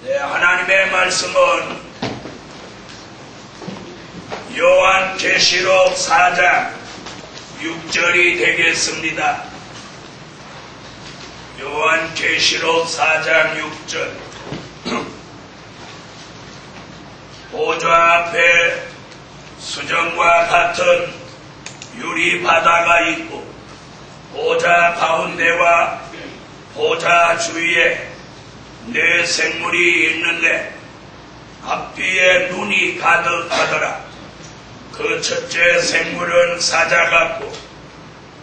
네, 하나님의 말씀은 요한계시록 4장 6절이 되겠습니다. 요한계시록 4장 6절. 보좌 앞에 수정과 같은 유리 바다가 있고 보좌 가운데와 보좌 주위에 네 생물이 있는데 앞뒤에 눈이 가득하더라. 그 첫째 생물은 사자 같고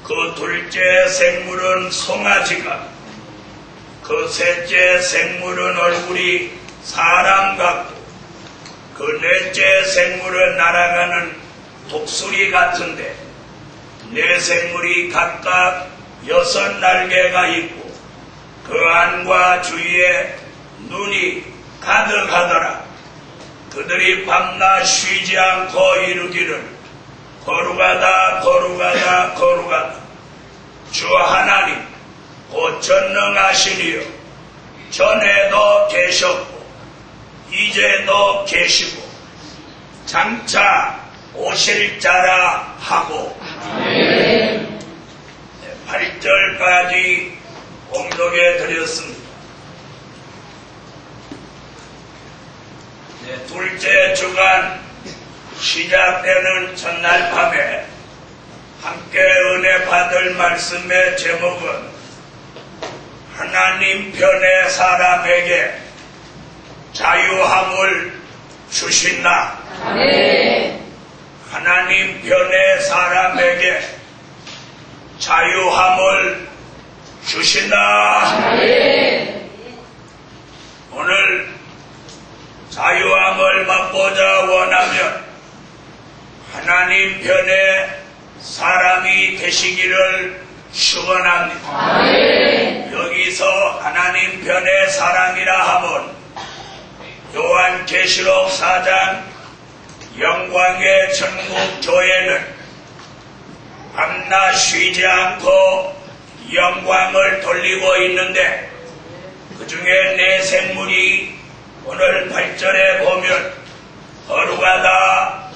그 둘째 생물은 송아지 같고 그 셋째 생물은 얼굴이 사람 같고 그 넷째 생물은 날아가는 독수리 같은데 네 생물이 각각 6날개가 있고 그 안과 주위에 눈이 가득하더라. 그들이 밤낮 쉬지 않고 이르기를 거룩하다 거룩하다 거룩하다 주 하나님 곧 전능하시니요 전에도 계셨고 이제도 계시고 장차 오실 자라 하고 8절까지 공독해 드렸습니다. 네, 둘째 주간 시작되는 첫날 밤에 함께 은혜 받을 말씀의 제목은 하나님 편의 사람에게 자유함을 주신다. 하나님 편의 사람에게 자유함을 주신다. 오늘 자유함을 받고자 원하면 하나님 편의 사람이 되시기를 축원합니다. 여기서 하나님 편의 사람이라 하면 요한계시록 4장 영광의 천국 교회는 밤낮 쉬지 않고 영광을 돌리고 있는데 그 중에 네 생물이 오늘 8절에 보면 거룩하다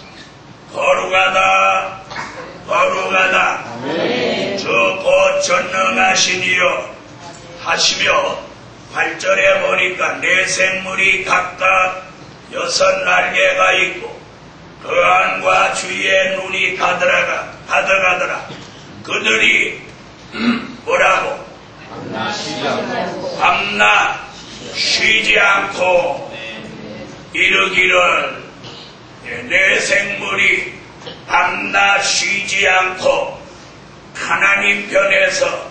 거룩하다 거룩하다 주 곧 전능하시니요 하시며 8절에 보니까 네 생물이 각각 6날개가 있고 그 안과 주위에 눈이 가득하더라. 그들이 뭐라고? 밤낮 쉬지 않고 이르기를 내 생물이 밤낮 쉬지 않고 하나님 편에서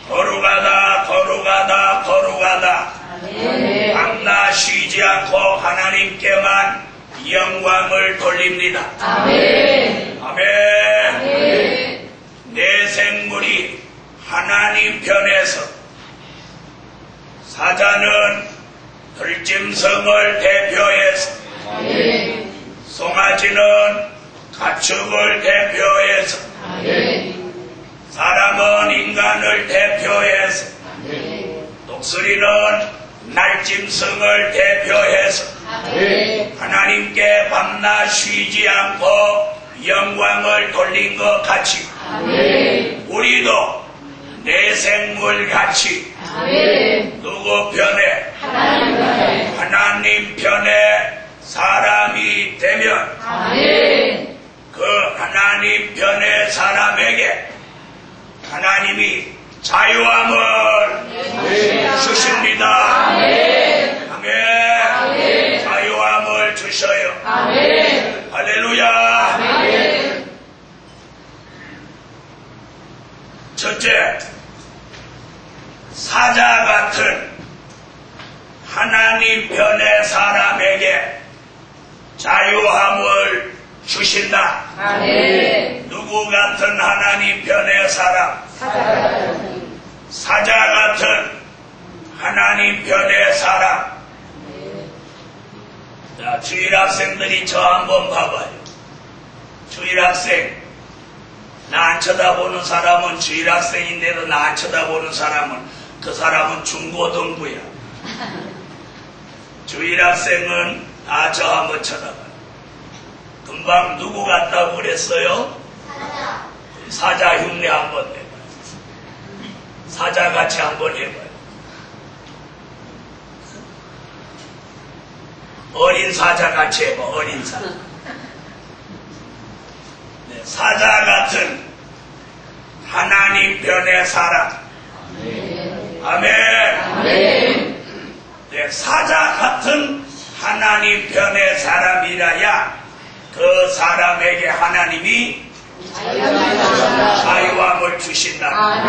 거룩하다 거룩하다 거룩하다 밤낮 쉬지 않고 하나님께만 영광을 돌립니다. 아멘. 내 생물이 하나님 편에서 사자는 들짐승을 대표해서 송아지는 가축을 대표해서 사람은 인간을 대표해서 독수리는 날짐승을 대표해서 하나님께 밤낮 쉬지 않고 영광을 돌린 것 같이 우리도 내 생물 같이 누구 편에? 하나님 편에 사람이 되면 그 하나님 편의 사람에게 하나님이 자유함을 주십니다. 아멘. 자유함을 주셔요. 할렐루야. 첫째, 사자 같은 하나님 편의 사람에게 자유함을 주신다. 누구 같은 하나님 편의 사람? 사자 같은 하나님 편의 사람. 자, 주일학생들이 저 한번 봐봐요. 주일학생. 나 안 쳐다보는 사람은 주일학생인데도 나 안 쳐다보는 사람은 그 사람은 중고등부야. 주일학생은 저 한번 쳐다봐요. 금방 누구 같다고 그랬어요? 사자 흉내 한번 해봐요. 사자같이 한번 해봐요. 어린 사자같이 해봐. 어린 사자. 네, 사자 같은 하나님 편의 사람. 아멘. 네, 사자 같은 하나님 편의 사람이라야 그 사람에게 하나님이 자유함을 주신다.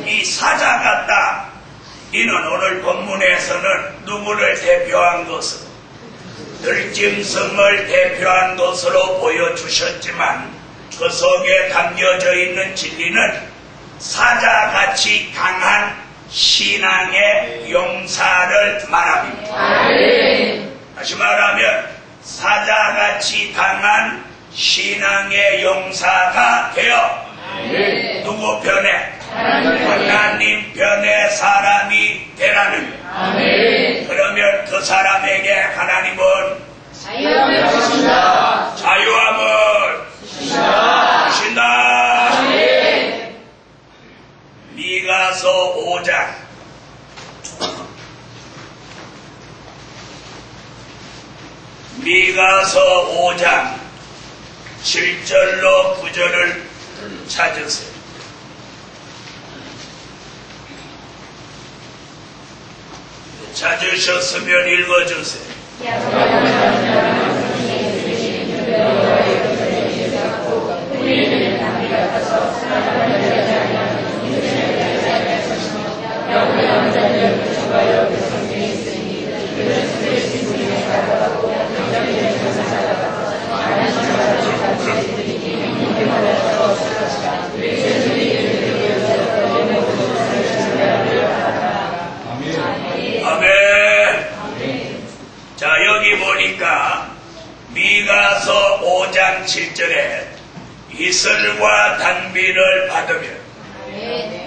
이 사자 같다. 이는 오늘 본문에서는 누구를 대표한 것으로 들짐승을 대표한 것으로 보여주셨지만 그 속에 담겨져 있는 진리는 사자같이 강한 신앙의 용사를 말합니다. 다시 말하면 사자같이 강한 신앙의 용사가 되어 누구 편에? 하나님 편의 사람이 되라는 거예요. 그러면 그 사람에게 하나님은 자유함을 주신다. 미가서 5장 미가서 5장 7절로 9절을 찾으세요. 찾으셨으면 읽어주세요. 자, 여기 보니까 미가서 5장 7절에 이슬과 단비를 받으며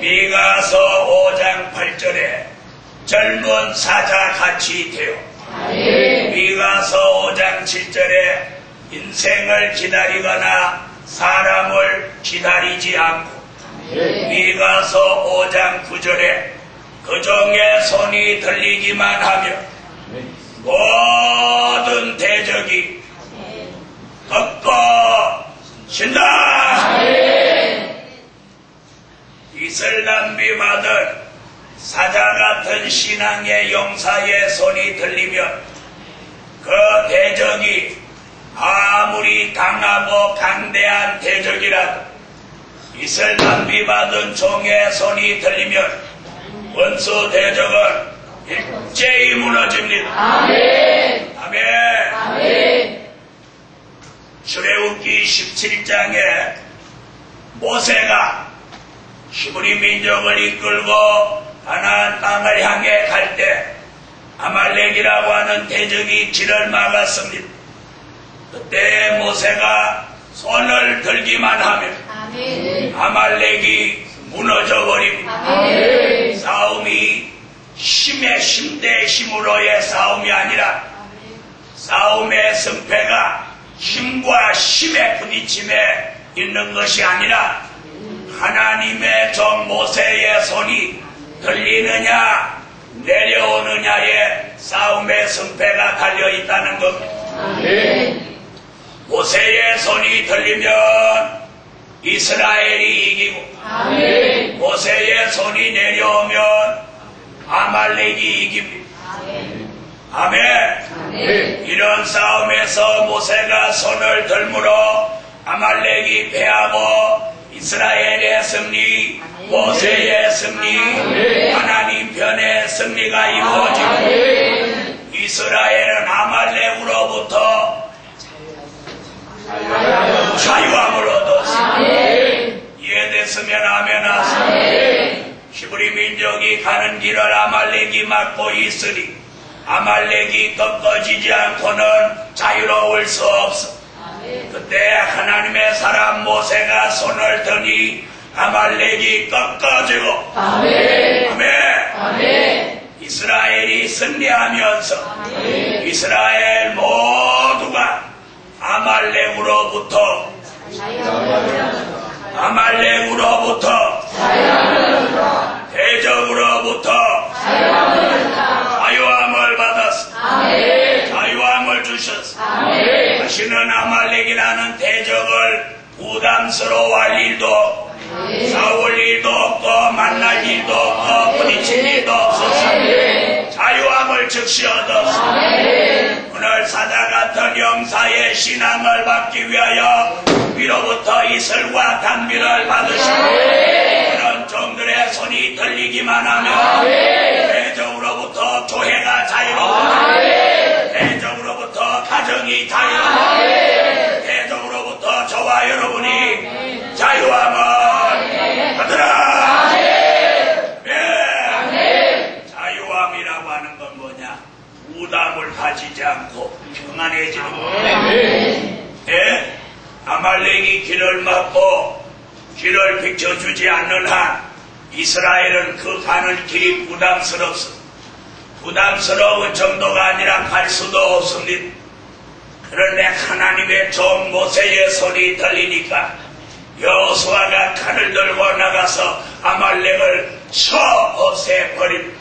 미가서 5장 8절에 젊은 사자같이 되어 미가서 5장 7절에 인생을 기다리거나 사람을 기다리지 않고 미가서 5장 9절에 그종의 손이 들리기만 하며 모든 대적이 꺾어진다. 이슬단비 받은 사자 같은 신앙의 용사의 손이 들리면 그 대적이 아무리 강하고 강대한 대적이라도 이슬단비 받은 종의 손이 들리면 원수 대적은 일제히 무너집니다. 아멘. 출애굽기 17장에 모세가 히브리 민족을 이끌고 가나안 땅을 향해 갈 때 아말렉이라고 하는 대적이 길을 막았습니다. 그때 모세가 손을 들기만 하면 아말렉이 무너져 버립니다. 싸움이 힘의 힘 대 힘으로의 싸움이 아니라 싸움의 승패가 힘과 힘의 부딪힘에 있는 것이 아니라 하나님의 종 모세의 손이 들리느냐 내려오느냐에 싸움의 승패가 달려있다는 겁니다. 모세의 손이 들리면 이스라엘이 이기고 모세의 손이 내려오면 아말렉이 이깁니다. 아멘. 이런 싸움에서 모세가 손을 들므로 아말렉이 패하고 이스라엘의 승리, 모세의 승리, 하나님 편의 승리가 이루어지고 이스라엘은 아말렉으로부터 자유함을 얻었습니다. 이해됐으면 아멘 하세요. 히브리 민족이 가는 길을 아말렉이 막고 있으니 아말렉이 꺾어지지 않고는 자유로울 수 없어. 그때 하나님의 사람 모세가 손을 드니 아말렉이 꺾어지고 아멘. 이스라엘이 승리하면서 이스라엘 모두가 아말렉으로부터 대적으로부터 자유함을 받았어. 자유함을 주셨어. 다시는 아말렉이라는 대적을 부담스러워할 일도 없고 싸울 일도 없고 만날 일도 없고 부딪힐 일도 없어서 자유함을 즉시 얻었어. 오늘 사자 같은 영사의 신앙을 받기 위하여 위로부터 이슬과 단비를 받으시고 그런 종들의 손이 들리기만 하면 대적으로부터 교회가 자유로워, 대적으로부터 가정이 자유로워, 대적으로부터 저와 여러분이 자유함을 받으라. 자유함이라고 하는 건 뭐냐? 부담을 가지지 않고 평안해지는 거예요. 아말렉이 길을 막고 길을 비춰주지 않는 한 이스라엘은 그 가는 길이 부담스럽습니다. 부담스러운 정도가 아니라 갈 수도 없습니다. 그런데 하나님의 종 모세의 손이 들리니까 여호수아가 칼을 들고 나가서 아말렉을 쳐 없애버립니다.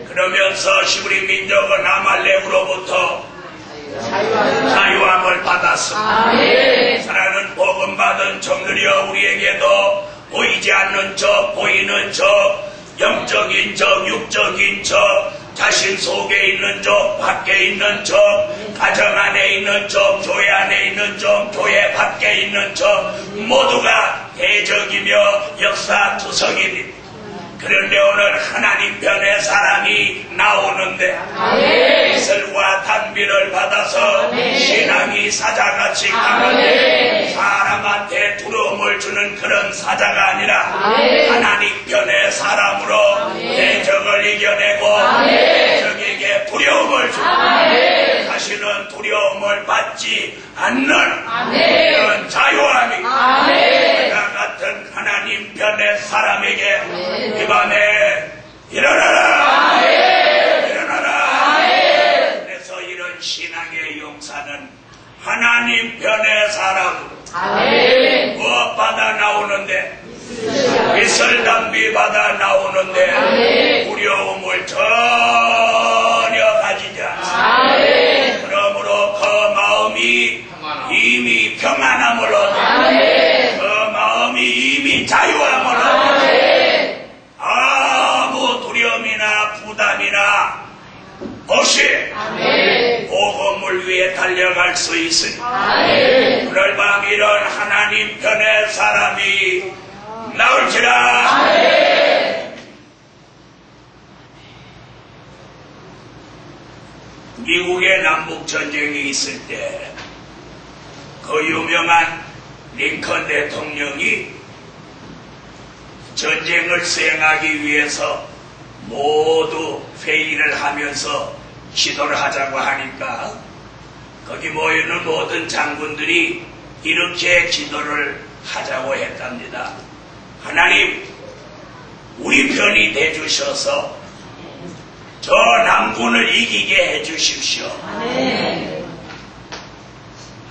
그러면서 시브리 민족은 아말렉으로부터 자유함을 받았습니다. 사랑하는 복음 받은 종들이여, 우리에게도 보이지 않는 척, 보이는 척, 영적인 척, 육적인 척, 자신 속에 있는 척, 밖에 있는 척, 가정 안에 있는 척, 교회 안에 있는 척, 교회 밖에 있는 척, 모두가 대적이며 역사투성입니다. 그런데 오늘 하나님 편의 사람이 나오는데 이슬과 단비를 받아서 신앙이 사자같이 강하게 사람한테 두려움을 주는 그런 사자가 아니라 하나님 편의 사람으로 대적을 이겨내고 대적에게 두려움을 주고 다시는 두려움을 받지 않는 그런 자유함이 그와 같은 하나님 편의 사람에게 이 밤에 일어나라. 일어나라. 그래서 이런 신앙의 용사는 하나님 편의 사람으로 무엇 받아 나오는데 이슬 단비 받아 나오는데 두려움을 전혀 가지지 않습니다. 그러므로 그 마음이 이미 평안함을 얻어 그 마음이 이미 자유함을 얻어 아무 두려움이나 부담이나 없이 복음을 위해 달려갈 수 있으니 오늘 밤 이런 하나님 편의 사람이 나올지라. 미국의 남북전쟁이 있을 때 그 유명한 링컨 대통령이 전쟁을 수행하기 위해서 모두 회의를 하면서 기도를 하자고 하니까 거기 모여있는 모든 장군들이 이렇게 기도를 하자고 했답니다. 하나님, 우리 편이 돼주셔서 저 남군을 이기게 해주십시오.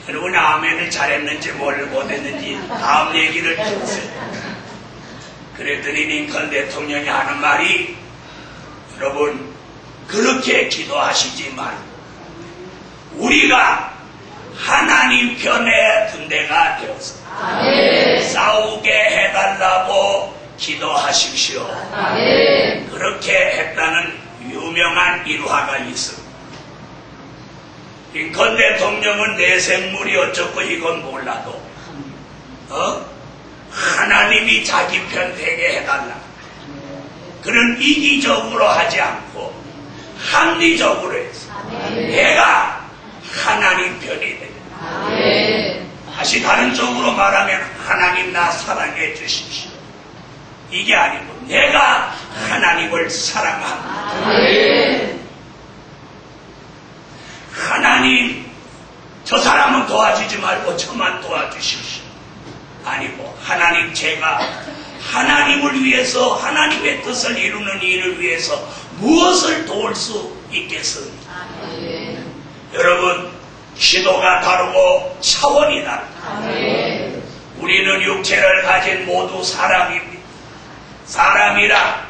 여러분 아멘을 잘했는지 뭘 못했는지 다음 얘기를 들으세요. 그랬더니 링컨 대통령이 하는 말이, 여러분 그렇게 기도하시지만 우리가 하나님 편에 군대가 되어서 싸우게 해달라고 기도하십시오. 그렇게 했다는 유명한 일화가 있습니다. 링컨 대통령은 내생물이 어쩌고 이건 몰라도 하나님이 자기 편 되게 해달라. 그는 이기적으로 하지 않고 합리적으로 해서 내가 하나님 편이 되겠다. 다시 다른 쪽으로 말하면 하나님 나 사랑해 주십시오. 이게 아니고 내가 하나님을 사랑합니다. 하나님, 저 사람은 도와주지 말고 저만 도와주십시오. 아니고 하나님, 제가 하나님을 위해서 하나님의 뜻을 이루는 일을 위해서 무엇을 도울 수 있겠습니까? 여러분, 기도가 다르고 차원이 다르다. 우리는 육체를 가진 모두 사람입니다. 사람이라,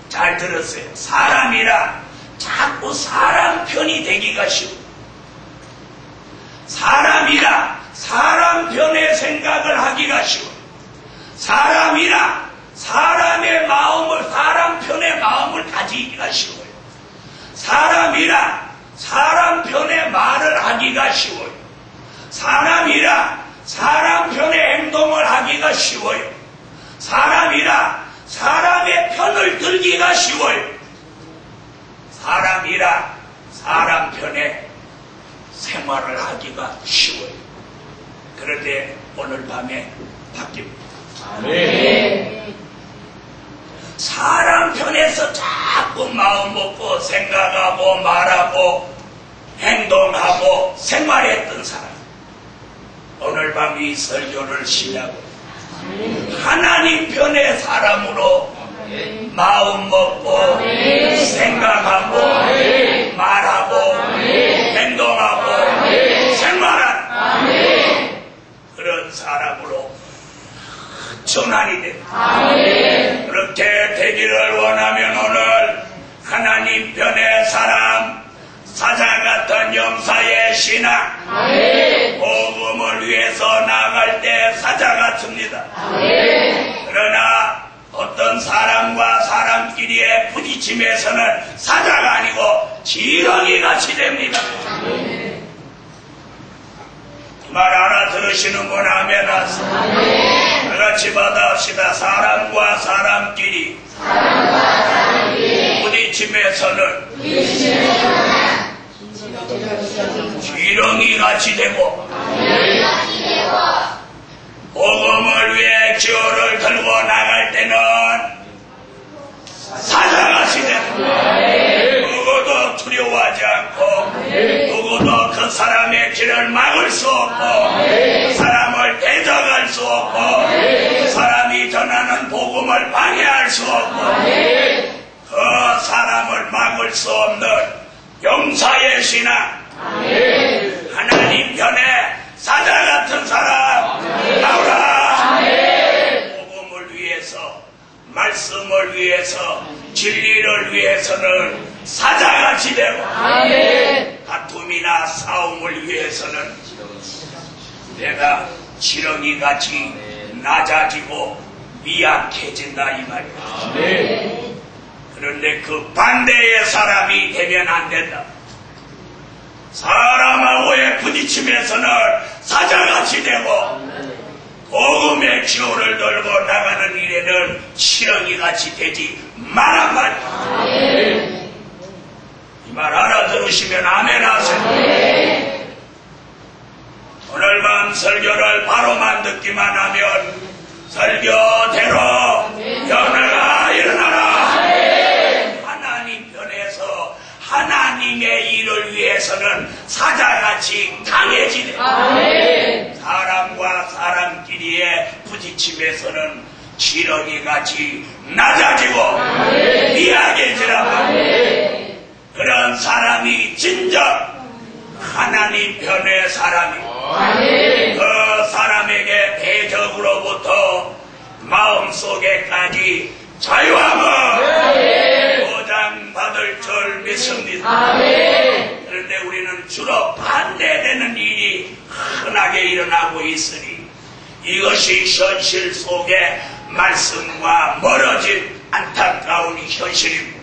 잘 들었어요. 사람이라 자꾸 사람 편이 되기가 쉬워. 사람이라 사람 편의 생각을 하기가 쉬워. 사람이라 사람의 마음을, 사람 편의 마음을 가지기가 쉬워요. 사람이라 사람 편의 말을 하기가 쉬워요. 사람이라 사람 편의 행동을 하기가 쉬워요. 사람이라 사람의 편을 들기가 쉬워요. 사람이라 사람 편의 생활을 하기가 쉬워요. 그런데 오늘 밤에 바뀝니다. 아멘. 사람 편에서 자꾸 마음 먹고 생각하고 말하고 행동하고 생활했던 사람, 오늘 밤 이 설교를 시작으로 하나님 편의 사람으로 마음 먹고 생각하고 말하고 행동하고 생활한 그런 사람으로 전환이 됩니다. 그렇게 되기를 원하면 오늘 하나님 편의 사람, 사자 같은 영사의 신앙, 복음을 위해서 나갈 때 사자 같습니다. 그러나 어떤 사람과 사람끼리의 부딪힘에서는 사자가 아니고 지렁이 같이 됩니다. 말 알아들으시는 분 아멘 하세요. 다 같이 받아합시다. 사람과 사람끼리 부딪힘에서는 지렁이 같이 되고 복음을 위해 기호를 들고 나갈 때는 사자같이 되고 누구도 두려워하지 않고 누구도 그 사람의 길을 막을 수 없고 그 사람을 대적할 수 없고 그 사람이 전하는 복음을 방해할 수 없고 그 사람을 막을 수 없는 용사의 신앙, 하나님 편에 사자 같은 사람 나오라. 복음을 위해서, 말씀을 위해서, 진리를 위해서는 사자같이 되고 다툼이나 싸움을 위해서는 내가 지렁이같이 낮아지고 미약해진다 이 말이야. 그런데 그 반대의 사람이 되면 안 된다. 사람하고의 부딪힘에서는 사자같이 되고 복음의 기호를 들고 나가는 일에는 지렁이같이 되지 말란 말이야. 이 말 알아들으시면 아멘 하세요. 오늘 밤 설교를 바로만 듣기만 하면 설교대로 변화가 일어나라. 하나님 편에서 하나님의 일을 위해서는 사자같이 강해지네. 사람과 사람끼리의 부딪힘에서는 지렁이같이 낮아지고 미약해지라. 그런 사람이 진정 하나님 편의 사람이고 그 사람에게 대적으로부터 마음속에까지 자유함을 보장받을 줄 믿습니다. 그런데 우리는 주로 반대되는 일이 흔하게 일어나고 있으니 이것이 현실 속에 말씀과 멀어진 안타까운 현실입니다.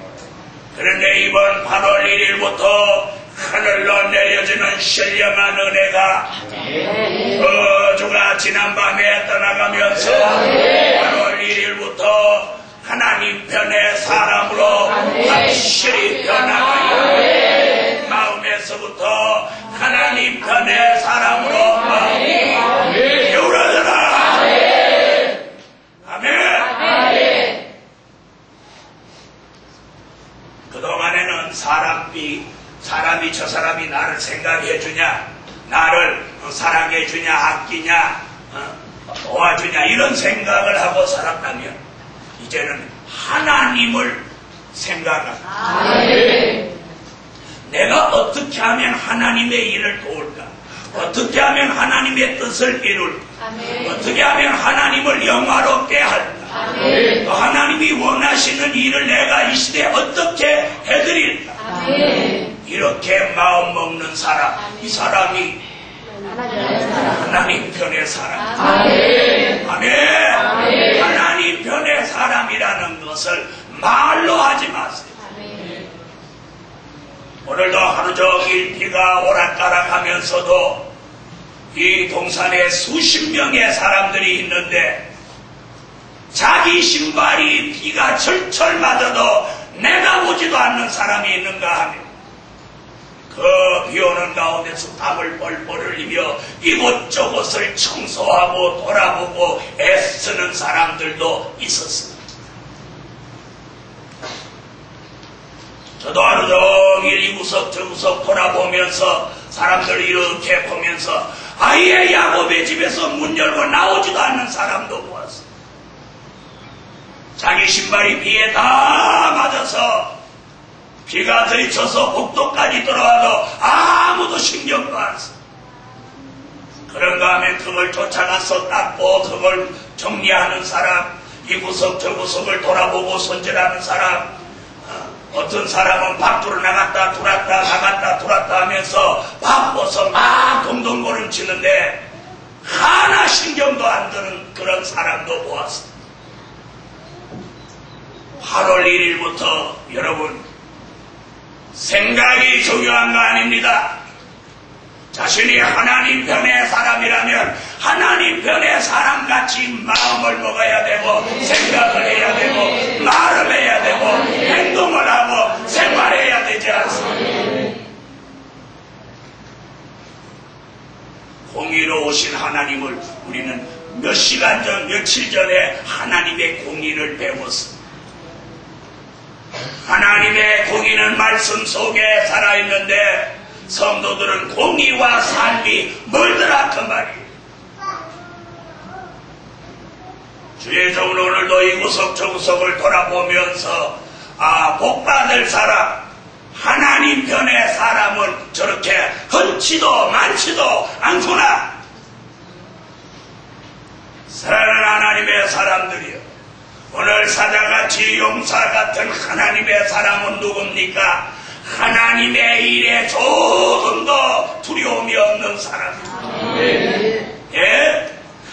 그런데 이번 8월 1일부터 하늘로 내려지는 신령한 은혜가 그 주가 지난밤에 떠나가면서 8월 1일부터 하나님 편의 사람으로 확실히 변화하여 마음에서부터 하나님 편의 사람으로 기울어져라. 아멘. 그동안에는 사람이 저 사람이 나를 생각해주냐, 나를 사랑해주냐, 아끼냐, 도와주냐 이런 생각을 하고 살았다면 이제는 하나님을 생각합니다. 내가 어떻게 하면 하나님의 일을 도울까? 어떻게 하면 하나님의 뜻을 이룰까? 어떻게 하면 하나님을 영화롭게 할까? 또 하나님이 원하시는 일을 내가 이 시대에 어떻게 해드릴까? 이렇게 마음 먹는 사람, 이 사람이 하나님 편의 사람. 아멘. 하나님 편의 사람이라는 것을 말로 하지 마세요. 오늘도 하루 종일 비가 오락가락하면서도 이 동산에 수십 명의 사람들이 있는데 자기 신발이 비가 철철 맞아도 내다보지도 않는 사람이 있는가 하면 그 비오는 가운데서 땀을 뻘뻘 흘리며 이곳저곳을 청소하고 돌아보고 애쓰는 사람들도 있었습니다. 저도 하루 종일 이 구석 저 구석 돌아보면서 사람들 이렇게 보면서 아예 야곱의 집에서 문 열고 나오지도 않는 사람도 보았어요. 자기 신발이 비에 다 맞아서 비가 들이쳐서 복도까지 들어와도 아무도 신경도 안 써. 그런가 하면 그걸 쫓아가서 닦고 그걸 정리하는 사람, 이 구석 저 구석을 돌아보고 손질하는 사람, 어떤 사람은 밖으로 나갔다 들어왔다 나갔다 들어왔다 하면서 바빠서 막 동동걸음 치는데 하나 신경도 안 드는 그런 사람도 보았습니다. 8월 1일부터 여러분 생각이 중요한 거 아닙니다. 자신이 하나님 편의 사람이라면 하나님 편의 사람같이 마음을 먹어야 되고 생각을 해야 되고 말을 해야 되고 행동을 하고 생활해야 되지 않습니까? 공의로 오신 하나님을 우리는 몇 시간 전 며칠 전에 하나님의 공의를 배웠습니다. 하나님의 공의는 말씀 속에 살아있는데 성도들은 공의와 삶이 멀더라 그 말이에요. 주의 종은 오늘도 이 구석 저 구석을 돌아보면서 복받을 사람, 하나님 편의 사람은 저렇게 흔치도 많지도 않구나. 사랑하는 하나님의 사람들이요, 오늘 사자같이 용사 같은 하나님의 사람은 누굽니까? 하나님의 일에 조금도 두려움이 없는 사람입니다. 예?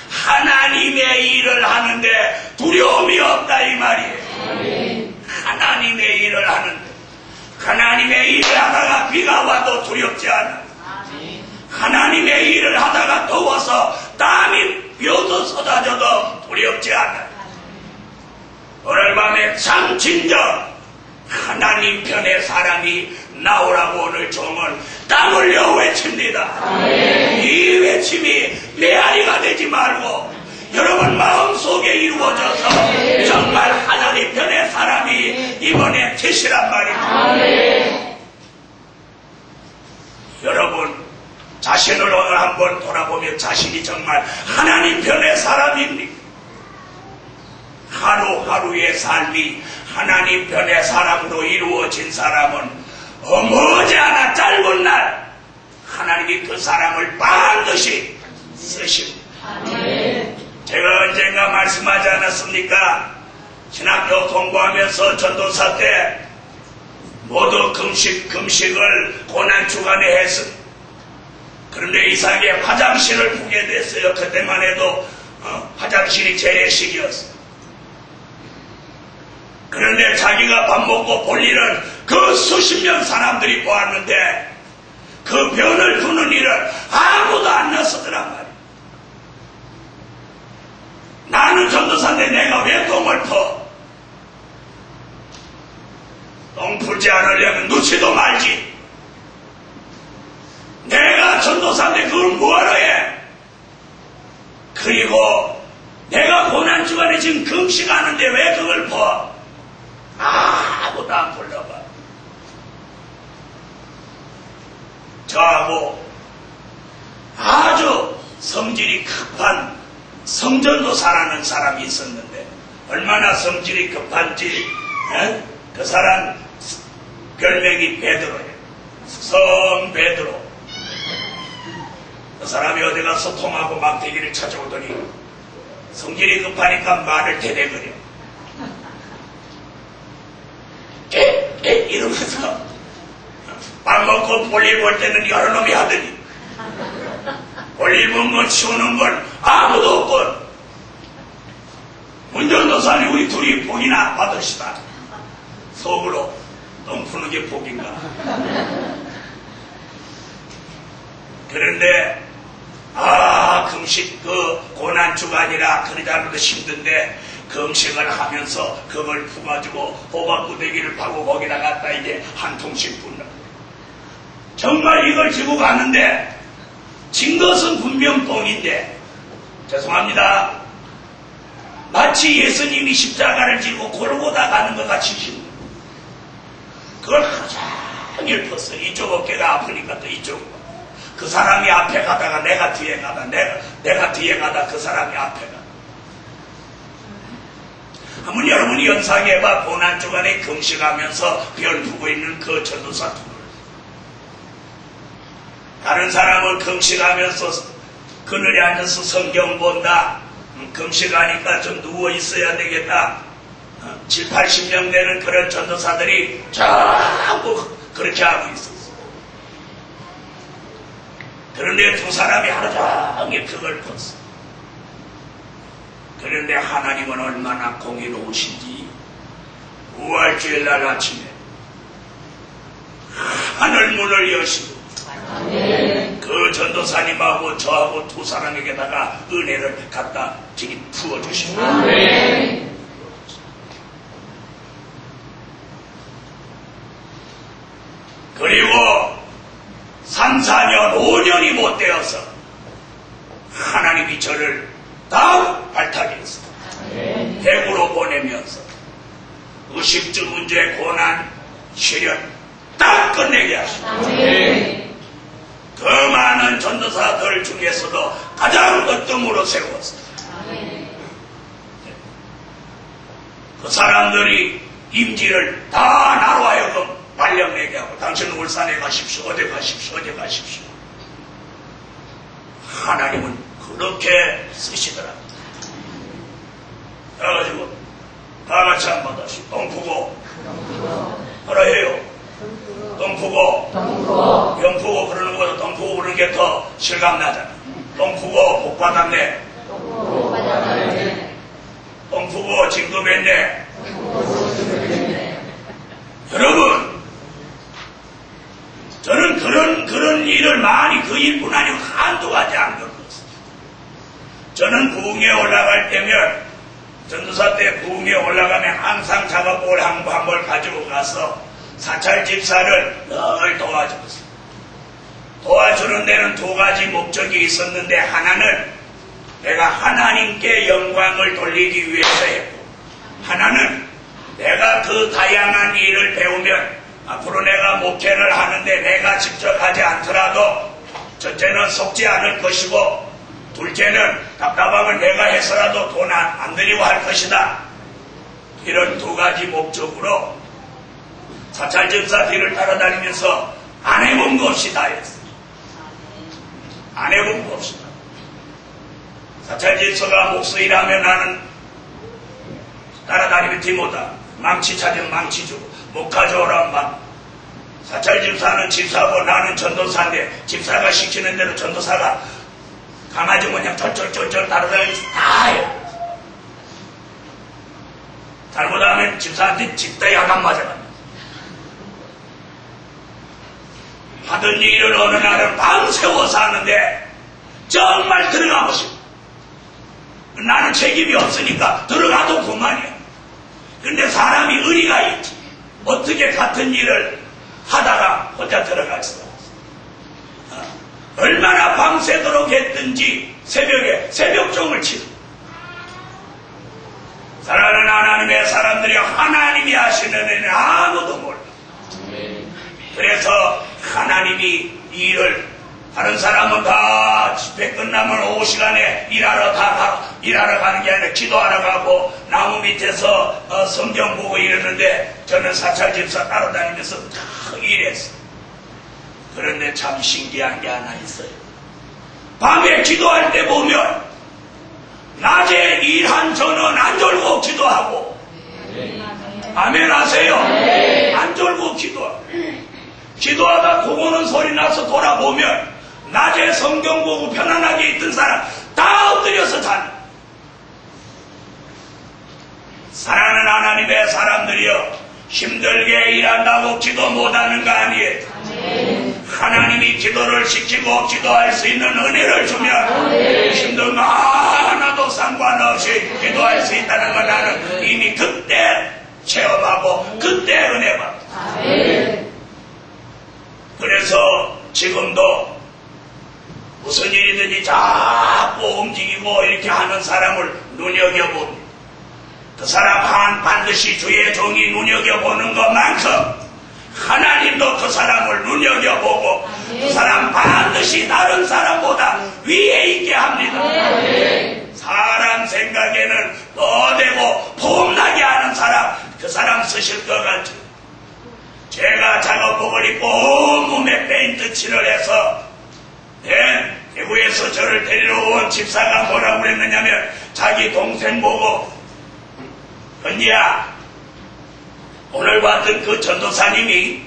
하나님의 일을 하는데 두려움이 없다 이 말이에요. 하나님의 일을 하는데, 하나님의 일을 하다가 비가 와도 두렵지 않아. 하나님의 일을 하다가 더워서 땀이 뼈도 쏟아져도 두렵지 않아. 오늘 밤에 참 진정 하나님 편의 사람이 나오라고 오늘 종은 땀 흘려 외칩니다. 이 외침이 메아리가 되지 말고 여러분 마음속에 이루어져서 정말 하나님 편의 사람이 이번에 되시란 말입니다. 여러분 자신을 오늘 한번 돌아보면 자신이 정말 하나님 편의 사람입니까? 하루하루의 삶이 하나님 편의 사람으로 이루어진 사람은 머지않아 짧은 날 하나님이 그 사람을 반드시 쓰십니다. 제가 언젠가 말씀하지 않았습니까? 신학교 공부하면서 전도사 때 모두 금식을 고난주간에 했습니다. 그런데 이상하게 화장실을 보게 됐어요. 그때만 해도 화장실이 재래식이었어요. 그런데 자기가 밥 먹고 볼 일은 그 수십 명 사람들이 보았는데 그 변을 푸는 일을 아무도 안 나서더란 말이야. 나는 전도사인데 내가 왜 똥을 퍼? 똥 풀지 않으려면 놓지도 말지. 내가 전도사인데 그걸 뭐하러 해? 그리고 내가 고난주간에 지금 금식하는데 왜 그걸 퍼? 아무도 안 불러봐. 저하고 아주 성질이 급한 성전도사라는 사람이 있었는데 얼마나 성질이 급한지 그 사람 별명이 베드로예요. 성 베드로. 그 사람이 어디 가서 통하고 막대기를 찾아오더니 성질이 급하니까 말을 대대거려. 이러면서 밥 먹고 볼일 볼 때는 여러 놈이 하더니 볼일 본 건 치우는 건 아무도 없건 문전도사니 우리 둘이 복이나 받읍시다. 속으로 똥 푸는 게 복인가. 그런데 금식 고난주간이라 그러지 않아도 힘든데 금식을 하면서 그걸 푸가지고 호박구대기를 파고 거기다 갖다 이제 한 통씩 붓는. 정말 이걸 지고 가는데 진 것은 분명 뻥인데 죄송합니다. 마치 예수님이 십자가를 지고 골고다 가는 것 같이 힘. 그걸 하루 종일 폈어. 이쪽 어깨가 아프니까 또 이쪽. 그 사람이 앞에 가다가 내가 뒤에 가다 내가 뒤에 가다 그 사람이 앞에 가. 한번 여러분이 연상해봐. 고난주간에 금식하면서 별 두고 있는 그 전도사 둘. 다른 사람은 금식하면서 그늘에 앉아서 성경 본다. 금식하니까 좀 누워 있어야 되겠다. 7, 80명 되는 그런 전도사들이 전부 그렇게 하고 있었어. 그런데 두 사람이 하루 종일 그걸 봤어. 그런데 하나님은 얼마나 공의로우신지 우할주일 날 아침에 하늘문을 여시고 그 전도사님하고 저하고 두 사람에게다가 은혜를 갖다 부어주시고 그리고 3, 4년, 5년이 못 되어서 하나님이 저를 다 발탁해 했어. 대구로 보내면서 의식주 문제, 고난, 시련 딱 끝내게 하시고 그 많은 전도사들 중에서도 가장 어뜸으로 세웠어. 그 사람들이 임지를 다 나로 하여금 발령내게 하고 당신은 울산에 가십시오. 어디 가십시오. 어디 가십시오. 하나님은 그렇게 쓰시더라. 그래가지고 다 같이 한번 다시 똥 푸고 뭐라 해요. 똥 푸고 병 푸고 그러는 거보다 똥 푸고 그러는 게 더 실감나잖아. 똥 푸고 복 받았네. 똥 푸고 징금했네. 여러분 저는 그런 일을 많이 그 일뿐 아니고 한두 가지 안 겪었어요. 저는 부흥에 올라갈 때면 전도사 때 부흥에 올라가면 항상 작업복을 한 벌 가지고 가서 사찰 집사를 늘 도와줬어요. 도와주는 데는 두 가지 목적이 있었는데 하나는 내가 하나님께 영광을 돌리기 위해서 했고 하나는 내가 그 다양한 일을 배우면 앞으로 내가 목회를 하는데 내가 직접 하지 않더라도 첫째는 속지 않을 것이고 둘째는 답답하면 내가 해서라도 돈 안 들이고 할 것이다. 이런 두 가지 목적으로 사찰집사 뒤를 따라다니면서 안 해본 거 없이 다 했어. 안 해본 거 없이 다. 사찰집사가 목수일하면 나는 따라다니면 뒤못다. 망치 찾으면 망치 주고 못 가져오란 말. 사찰집사는 집사고 나는 전도사인데 집사가 시키는 대로 전도사가 강아지 모양 쫄쫄쫄쫄 따라다니면서 다 해요. 잘못하면 집사한테 집다 야간 맞아갑니다. 하던 일을 어느 날은 밤새워서 하는데 정말 들어가고 싶어. 나는 책임이 없으니까 들어가도 그만이야. 근데 사람이 의리가 있지. 어떻게 같은 일을 하다가 혼자 들어갈 수가 없어. 얼마나 밤새도록 했든지 새벽에 새벽종을 치고. 사랑하는 하나님의 사람들이 하나님이 하시는 일은 아무도 몰라. 그래서 하나님이 이 일을 다른 사람은 다 집회 끝나면 오후 시간에 일하러 가는 게 아니라 기도하러 가고 나무 밑에서 성경 보고 이러는데 저는 사찰 집사 따라다니면서 다 일했어요. 그런데 참 신기한 게 하나 있어요. 밤에 기도할 때 보면 낮에 일한 저는 안 졸고 기도하고 아멘 하세요. 안 졸고 기도하다 고고는 소리 나서 돌아보면 낮에 성경 보고 편안하게 있던 사람 다 엎드려서 자는 사랑하는 하나님의 사람들이여 힘들게 일한다고 기도 못하는 거 아니에요. 하나님이 기도를 시키고 기도할 수 있는 은혜를 주면 힘든 거 하나도 상관없이 기도할 수 있다는 걸 나는 이미 그때 체험하고 그때 은혜 받고 그래서 지금도 무슨 일이든지 자꾸 움직이고 이렇게 하는 사람을 눈여겨봅니다. 그 사람 반드시 주의 종이 눈여겨보는 것만큼 하나님도 그 사람을 눈여겨보고 그 사람 반드시 다른 사람보다 위에 있게 합니다. 사람 생각에는 뻗대고 폼나게 하는 사람 그 사람 쓰실 것 같죠. 제가 작업복을 입고 온몸에 페인트 칠을 해서 대구에서 저를 데리러 온 집사가 뭐라고 그랬느냐면 자기 동생 보고 언니야 오늘 봤던 그 전도사님이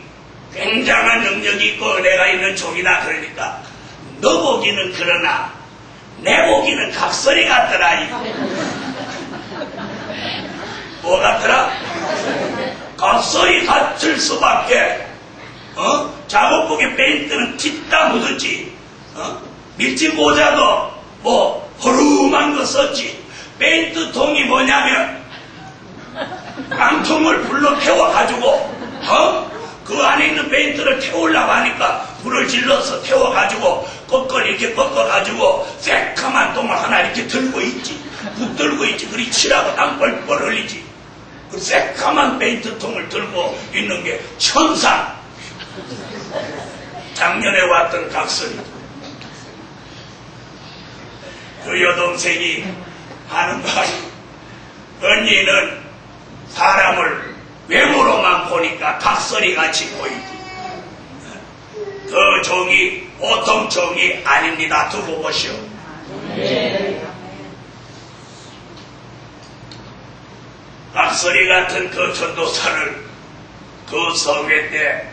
굉장한 능력이 있고 은혜가 있는 종이다. 그러니까 너 보기는 그러나 내 보기는 각설이 같더라. 뭐 같더라? 각설이 같을 수밖에. 작업복에 페인트는 짙다 묻었지. 밀짚 모자도 뭐 허름한 거 썼지. 페인트 통이 뭐냐면 깡통을 불로 태워가지고 그 안에 있는 페인트를 태우려고 하니까 불을 질러서 태워가지고 꺾을 이렇게 꺾어가지고 새까만 똥을 하나 이렇게 들고 있지. 붙들고 있지. 그리 칠하고 땀 뻘뻘 흘리지. 그 새까만 페인트 통을 들고 있는 게 천상. 작년에 왔던 각설이. 그 여동생이 하는 말이 언니는 사람을 외모로만 보니까 각설이같이 보이지. 그 종이 보통 종이 아닙니다. 두고 보시오. 각설이 같은 그 전도사를 그 성회 때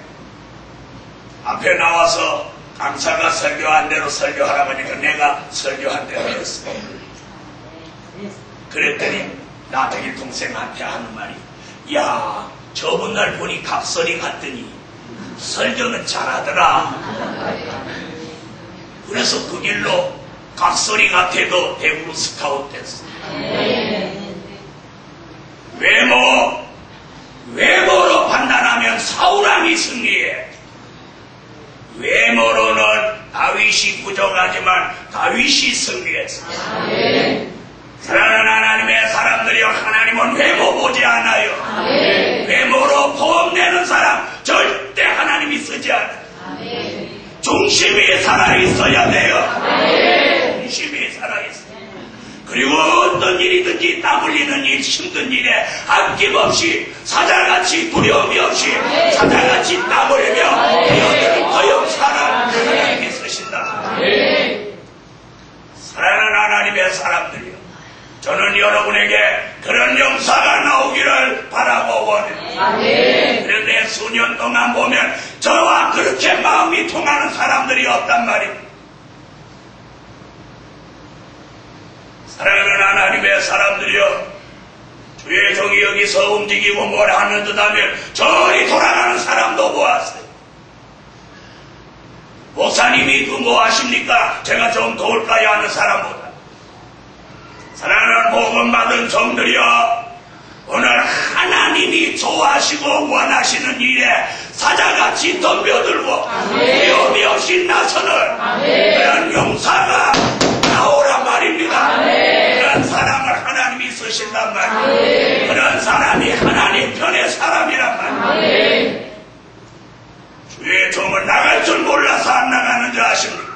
앞에 나와서 강사가 설교한 대로 설교하라고 하니까 내가 설교한 대로 했어. 그랬더니 나중에 동생한테 하는 말이 야 저번 날 보니 각설이 같더니 설교는 잘하더라. 그래서 그 길로 각설이 같아도 대구로 스카웃 됐어. 외모로 판단하면 사울왕이 승리해. 외모로는 다윗이 부족하지만 다윗이 승리했어. 사랑하는 하나님의 사람들이여 하나님은 외모 보지 않아요. 외모로 폼내는 사람 절대 하나님이 쓰지 않아요. 중심이 살아있어야 돼요. 중심이 살아있어요. 그리고 어떤 일이든지 땀 흘리는 일, 힘든 일에 아낌없이 사자같이 두려움이 없이 사자같이 땀 흘리며 뛰어드는 그 역사를 하나님이 쓰신다. 사랑하는 하나님의 사람들이요, 저는 여러분에게 그런 역사가 나오기를 바라고 원해요. 그런데 수년 동안 보면 저와 그렇게 마음이 통하는 사람들이 없단 말입니다. 사랑하는 하나님의 사람들이여, 주의 종이 여기서 움직이고 뭘 하는 듯 하면 저리 돌아가는 사람도 보았어요. 목사님이 그 뭐 하십니까? 제가 좀 도울까요? 하는 사람보다 사랑하는 복음 받은 종들이여, 오늘 하나님이 좋아하시고 원하시는 일에 사자같이 덤벼들고 위험이 없이 나서는 그런 용사가 나오란 말입니다. 그런 사람을 하나님이 쓰신단 말이에요. 그런 사람이 하나님 편의 사람이란 말이에요. 주의 종은 나갈 줄 몰라서 안 나가는 줄 아십니까?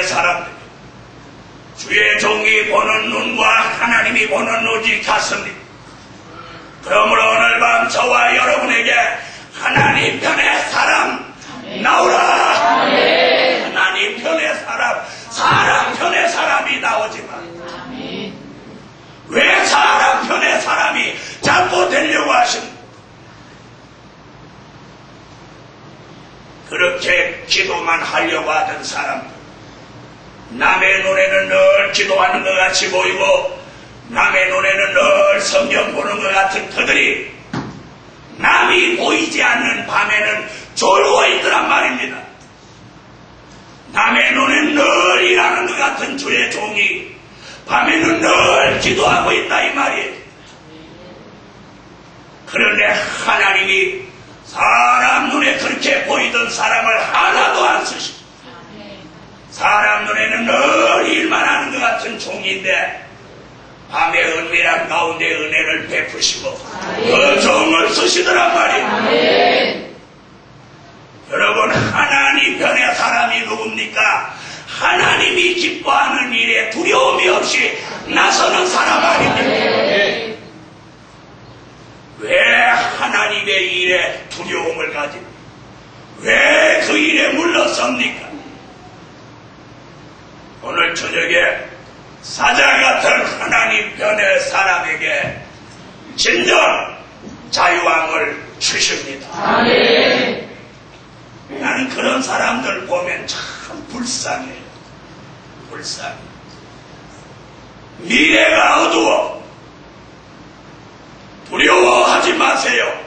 편의 사람들, 주의 종이 보는 눈과 하나님이 보는 눈이 같습니다. 그러므로 오늘 밤 저와 여러분에게 하나님 편의 사람 나오라. 하나님 편의 사람, 사람 편의 사람이 나오지만 왜 사람 편의 사람이 자꾸 되려고 하십니까? 그렇게 기도만 하려고 하던 사람들, 남의 눈에는 늘 기도하는 것 같이 보이고 남의 눈에는 늘 성경 보는 것 같은 그들이 남이 보이지 않는 밤에는 졸고 있더란 말입니다. 남의 눈엔 늘 일하는 것 같은 주의 종이 밤에는 늘 기도하고 있다 이 말이에요. 그런데 하나님이 사람 눈에 그렇게 보이던 사람을 하나도 안 쓰시고 사람 눈에는 늘 일만 하는 것 같은 종인데 밤의 은밀한 가운데 은혜를 베푸시고 그 종을 쓰시더란 말이에요. 여러분, 하나님 편의 사람이 누굽니까? 하나님이 기뻐하는 일에 두려움이 없이 나서는 사람 아닙니까? 왜 하나님의 일에 두려움을 가집니까? 왜 그 일에 물러섭니까? 오늘 저녁에 사자 같은 하나님 편의 사람에게 진정 자유함을 주십니다. 나는 그런 사람들 보면 참 불쌍해요. 불쌍해. 미래가 어두워. 두려워하지 마세요.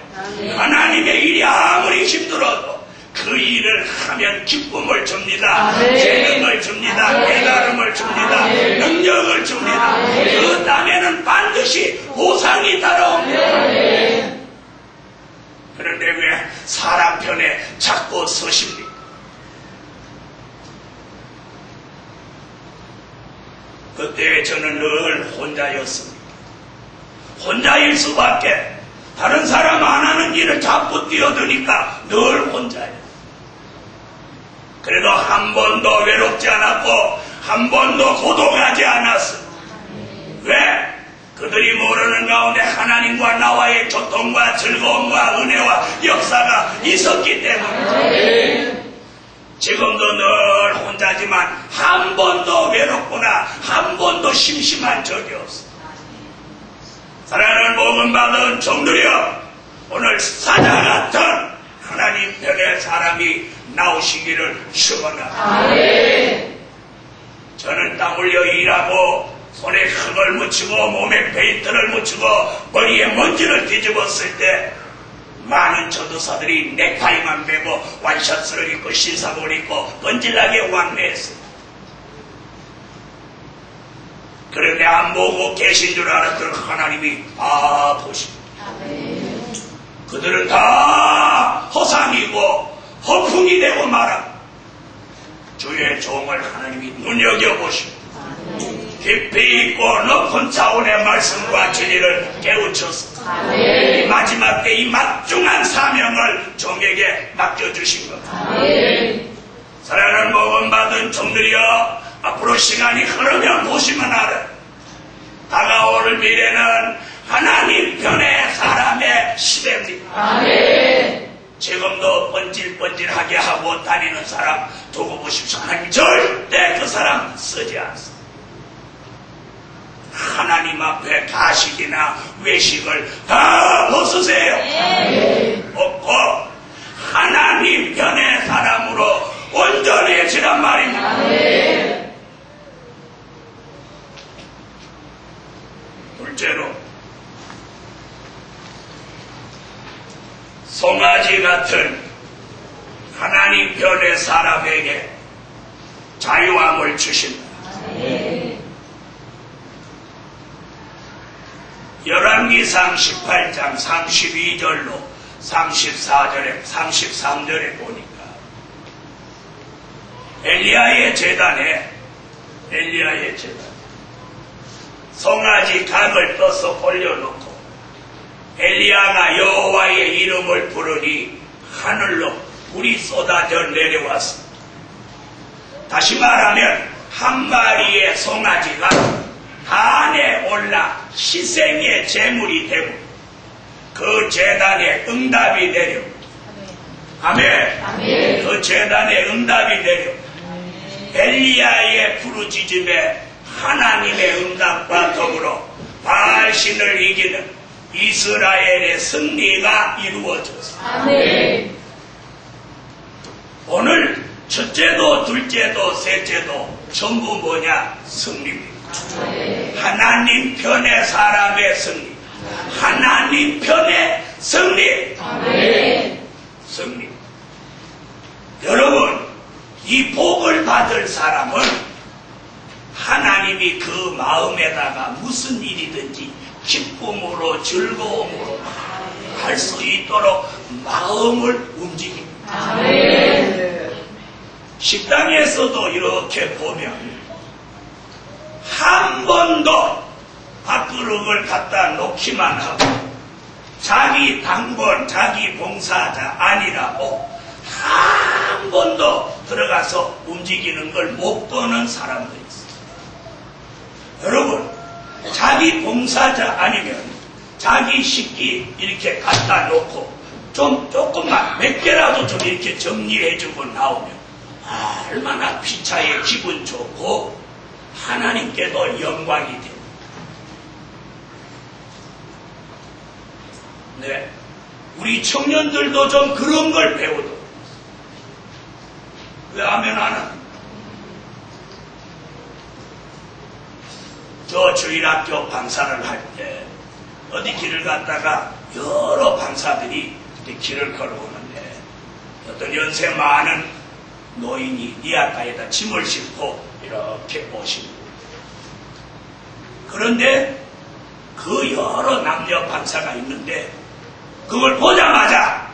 하나님의 일이 아무리 힘들어도 그 일을 하면 기쁨을 줍니다. 재능을 줍니다. 깨달음을 줍니다. 능력을 줍니다. 그 땀에는 반드시 보상이 따라옵니다. 그런데 왜 사람 편에 자꾸 서십니까? 그때 저는 늘 혼자였습니다. 혼자일 수밖에. 다른 사람 안 하는 일을 자꾸 뛰어드니까 늘 혼자예요. 그래도 한 번도 외롭지 않았고 한 번도 고독하지 않았습니다. 왜? 그들이 모르는 가운데 하나님과 나와의 교통과 즐거움과 은혜와 역사가 있었기 때문에 지금도 늘 혼자지만 한 번도 외롭거나 한 번도 심심한 적이 없습니다. 사랑하는 복음 받은 종들이여, 오늘 사자 같은 하나님 편의 사람이 나오시기를 축원합니다. 저는 땀 흘려 일하고 손에 흙을 묻히고 몸에 페인트를 묻히고 머리에 먼지를 뒤집었을 때 많은 전도사들이 넥타이만 매고 완샷을 입고 신사복을 입고 끈질나게 왕래했습니다. 그런데 안 보고 계신 줄 알았던 하나님이 다 보십니다. 그들은 다 허상이고 허풍이 되고 말합니다. 주의 종을 하나님이 눈여겨보십니다. 깊이 있고 높은 차원의 말씀과 진리를 깨우쳐서 이 마지막 때 이 막중한 사명을 종에게 맡겨주신 겁니다. 사랑하는 복음 받은 종들이여, 앞으로 시간이 흐르면 보시면 알아요. 다가올 미래는 하나님 편의 사람의 시대입니다. 지금도 번질번질하게 하고 다니는 사람 두고 보십시오. 하나님 절대 그 사람 쓰지 않습니다. 하나님 앞에 가식이나 외식을 다 벗으세요. 벗고 하나님 편의 사람으로 온전해지란 말입니다. 둘째로, 송아지 같은 하나님 편의 사람에게 자유함을 주신다. 열왕기상 18장 32절로 34절에 33절에 보니까 엘리야의 제단에 송아지 각을 떠서 올려놓고 엘리야가 여호와의 이름을 부르니 하늘로 불이 쏟아져 내려왔습니다. 다시 말하면 한 마리의 송아지가 단에 올라 희생의 제물이 되고 그 제단에 응답이 내려. 아멘. 그 제단에 응답이 내려. 엘리야의 부르짖음에 하나님의 응답과 더불어 바알신을 이기는 이스라엘의 승리가 이루어졌어. 아멘. 오늘 첫째도 둘째도 셋째도 전부 뭐냐? 승리입니다. 하나님 편의 사람의 승리. 하나님 편의 승리. 아멘. 승리. 여러분, 이 복을 받을 사람은 하나님이 그 마음에다가 무슨 일이든지 기쁨으로 즐거움으로 할 수 있도록 마음을 움직입니다. 아멘. 식당에서도 이렇게 보면 한 번도 밥그릇을 갖다 놓기만 하고 자기 당번, 자기 봉사자 아니라고 한 번도 들어가서 움직이는 걸 못 보는 사람들이 있어요. 여러분, 자기 봉사자 아니면 자기 식기 이렇게 갖다 놓고 좀 조금만 몇 개라도 좀 이렇게 정리해주고 나오면 얼마나 피차에 기분 좋고 하나님께도 영광이 됩니다. 네, 우리 청년들도 좀 그런 걸 배우도록. 왜 하면 안 하나? 저 주일학교 방사를 할 때 어디 길을 갔다가 여러 방사들이 이렇게 길을 걸어오는데 어떤 연세 많은 노인이 니아가에다 짐을 싣고 이렇게 오십니다. 그런데 그 여러 남녀 방사가 있는데 그걸 보자마자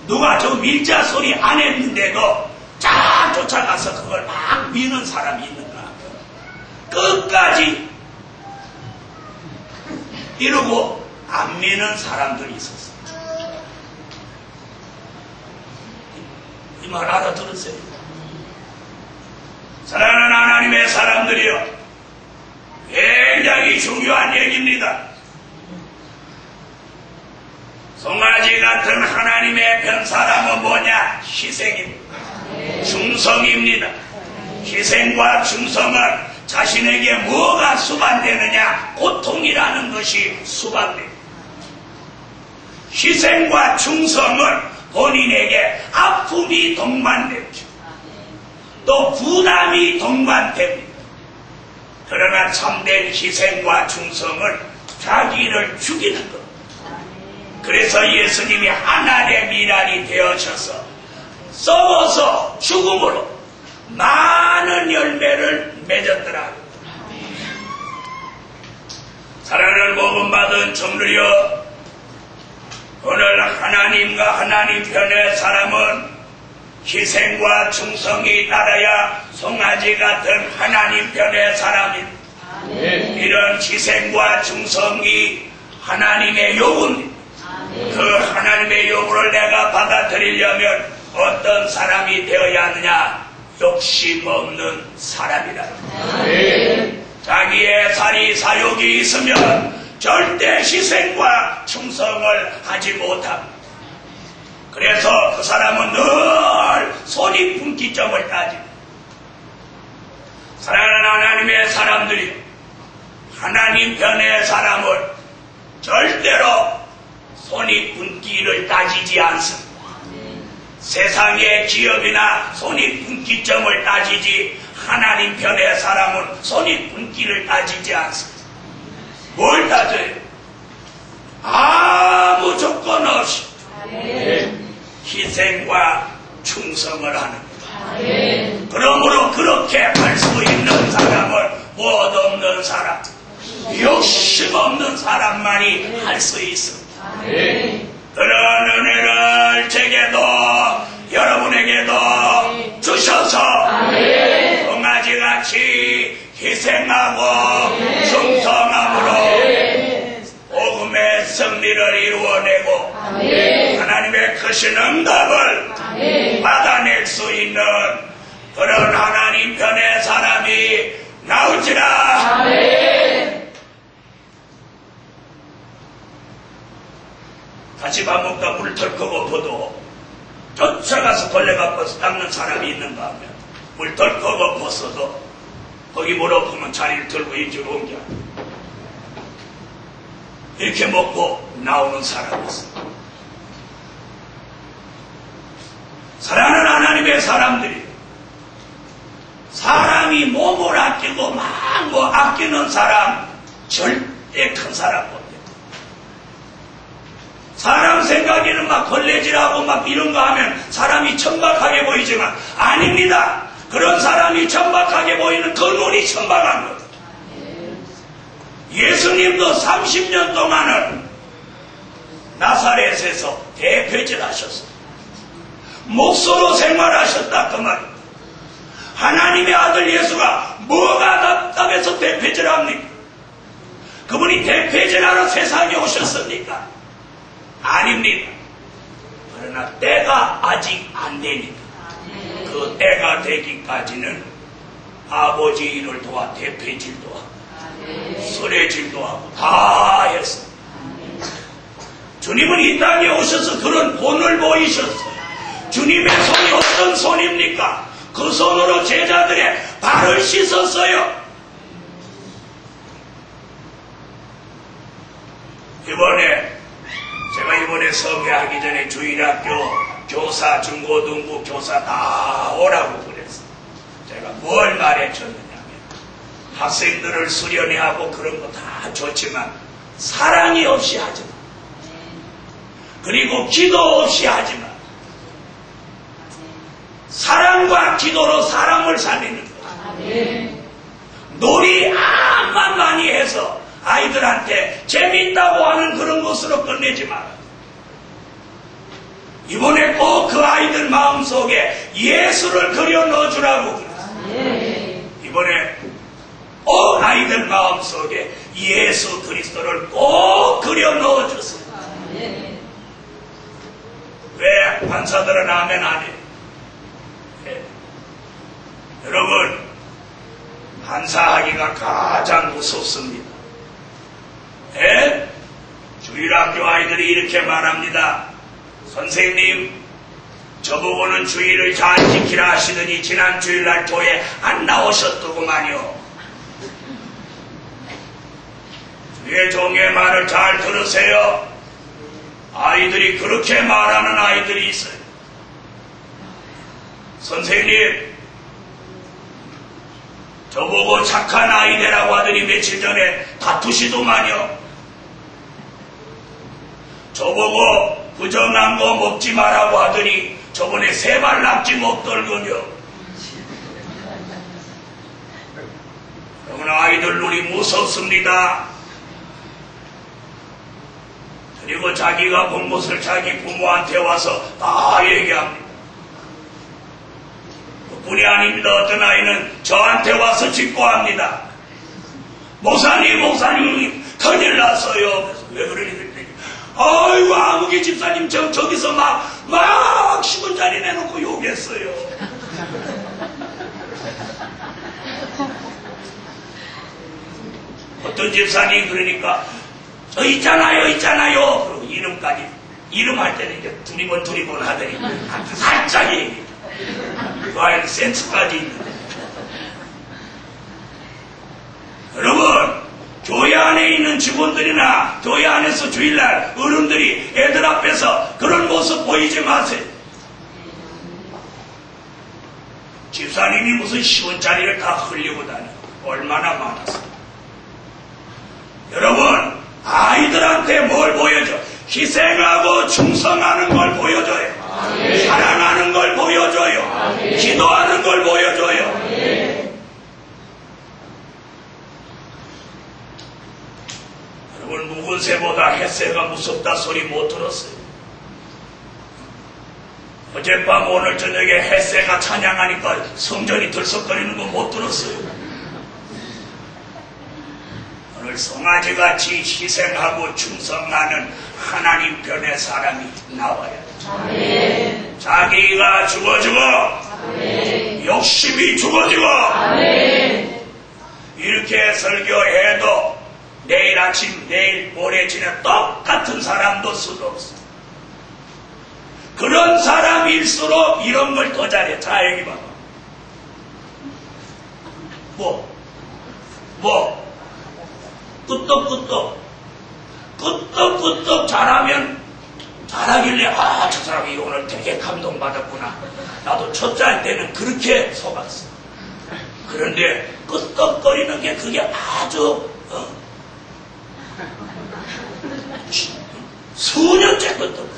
누가 저 밀자 소리 안 했는데도 쫙 쫓아가서 그걸 막 미는 사람이 있는가. 끝까지 이러고 안 미는 사람들이 있었어요. 이 말 알아들으세요? 사랑하는 하나님의 사람들이요, 굉장히 중요한 얘기입니다. 송아지 같은 하나님의 편 사람은 뭐냐? 희생입니다. 충성입니다. 희생과 충성은 자신에게 뭐가 수반되느냐? 고통이라는 것이 수반됩니다. 희생과 충성은 본인에게 아픔이 동반됩니다. 또 부담이 동반됩니다. 그러나 참된 희생과 충성은 자기를 죽이는 것. 그래서 예수님이 하나님의 미랄이 되어셔서 썩어서 죽음으로 많은 열매를 맺었더라. 사랑을 복음받은 청들이여, 오늘 하나님과 하나님 편의 사람은 희생과 충성이 따라야 송아지 같은 하나님 편의 사람입니다. 이런 희생과 충성이 하나님의 요구입니다. 그 하나님의 요구를 내가 받아들이려면 어떤 사람이 되어야 하느냐? 욕심 없는 사람이다. 자기의 살이 사욕이 있으면 절대 희생과 충성을 하지 못합니다. 그래서 그 사람은 늘 손익분기점을 따집니다. 사랑하는 하나님의 사람들이 하나님 편의 사람을 절대로 손익분기를 따지지 않습니다. 세상의 기업이나 손익분기점을 따지지 하나님 편의 사람은 손익분기를 따지지 않습니다. 뭘 따져요? 아무 조건 없이 희생과 충성을 하는 거예요. 그러므로 그렇게 할 수 있는 사람을 못 없는 사람, 욕심 없는 사람만이 할 수 있습니다. 그런 은혜를 제게도 여러분에게도 주셔서 송아지같이 희생하고 충성함으로 복음의 승리를 이루어내고 하나님의 크신 응답을 받아낼 수 있는 그런 하나님 편의 사람이 나올지라. 아멘. 같이 밥 먹다 물 덜컥 엎어도 쫓아가서 걸레가 버서 닦는 사람이 있는가 하면 물 덜컥 엎었어도 거기 물 엎으면 자리를 들고 이쪽으로 옮겨 이렇게 먹고 나오는 사람이 있어. 사랑하는 하나님의 사람들이 사람이 몸을 아끼고 막 뭐 아끼는 사람 절대 큰 사람 못돼. 사람 생각에는 막 걸레질하고 막 이런 거 하면 사람이 천박하게 보이지만 아닙니다. 그런 사람이 천박하게 보이는 그 눈이 천박한 거예요. 예수님도 30년 동안은 나사렛에서 대표질 하셨어요. 목소로 생활하셨다 그 말이에요. 하나님의 아들 예수가 뭐가 답답해서 대표질합니까? 그분이 대표질하러 세상에 오셨습니까? 아닙니다. 그러나 때가 아직 안 되니까 그 때가 되기까지는 아버지 일을 도와 대표질도 하고 수레질도 하고 다 했어요. 주님은 이 땅에 오셔서 그런 본을 보이셨어요. 주님의 손이 어떤 손입니까? 그 손으로 제자들의 발을 씻었어요. 제가 이번에 섭외하기 전에 주일학교 교사, 중고등부 교사 다 오라고 그랬어요. 제가 뭘 말해줬느냐면 학생들을 수련회하고 그런 거 다 좋지만 사랑이 없이 하지 마. 그리고 기도 없이 하지 마. 사랑과 기도로 사람을 살리는 거예요. 놀이 암만 많이 해서 아이들한테 재밌다고 하는 그런 것으로 끝내지 마라. 이번에 꼭 그 아이들 마음속에 예수를 그려 넣어주라고 그랬어요. 이번에 꼭 아이들 마음속에 예수 그리스도를 꼭 그려 넣어줬어요. 왜 판사들은 아멘 안 해요? 여러분, 판사하기가 가장 무섭습니다. 주일학교 아이들이 이렇게 말합니다. 선생님, 저보고는 주일을 잘 지키라 하시더니 지난 주일날 교회 안 나오셨더구만요. 주의 종의 말을 잘 들으세요. 아이들이 그렇게 말하는 아이들이 있어요. 선생님, 저보고 착한 아이 되라고 하더니 며칠 전에 다투시더만요. 저보고 부정한 거 먹지 마라고 하더니 저번에 세발 낙지 먹더군요. 그러나 아이들 눈이 무섭습니다. 그리고 자기가 본 것을 자기 부모한테 와서 다 얘기합니다. 그뿐이 아닙니다. 어떤 아이는 저한테 와서 직고합니다. 목사님 큰일 났어요. 그래서 왜 그러니 그랬더니 아이고 아무개 집사님 저기서 막 신문자리 내놓고 욕했어요. 어떤 집사님 그러니까 저 있잖아요. 그리고 이름까지 이름할 때는 이제 두리번 하더니 살짝 얘기해. 그 아이는 센스까지 있는데. 여러분, 교회 안에 있는 직원들이나 교회 안에서 주일날 어른들이 애들 앞에서 그런 모습 보이지 마세요. 집사님이 무슨 시원짜리를 다 흘리고 다니고 얼마나 많았어요. 여러분, 아이들한테 뭘 보여줘? 희생하고 충성하는 걸 보여줘요. 사랑하는 걸 보여줘요. 기도하는 걸 보여줘요. 여러분, 묵은 새보다 햇새가 무섭다 소리 못 들었어요. 어젯밤 오늘 저녁에 햇새가 찬양하니까 성전이 들썩거리는 거 못 들었어요. 오늘 송아지같이 희생하고 충성하는 하나님 편의 사람이 나와야 돼. 자기가 죽어 욕심이 죽어지고 아멘. 이렇게 설교해도 내일 아침 내일 모레지나 똑같은 사람도 수도 없어. 그런 사람일수록 이런 걸 더 잘해. 자 여기 봐봐. 끄떡끄떡 잘하길래 저 사람이 오늘 되게 감동받았구나. 나도 첫째 할 때는 그렇게 속았어. 그런데 끄떡거리는 게 그게 아주 수년째 끄떡거려.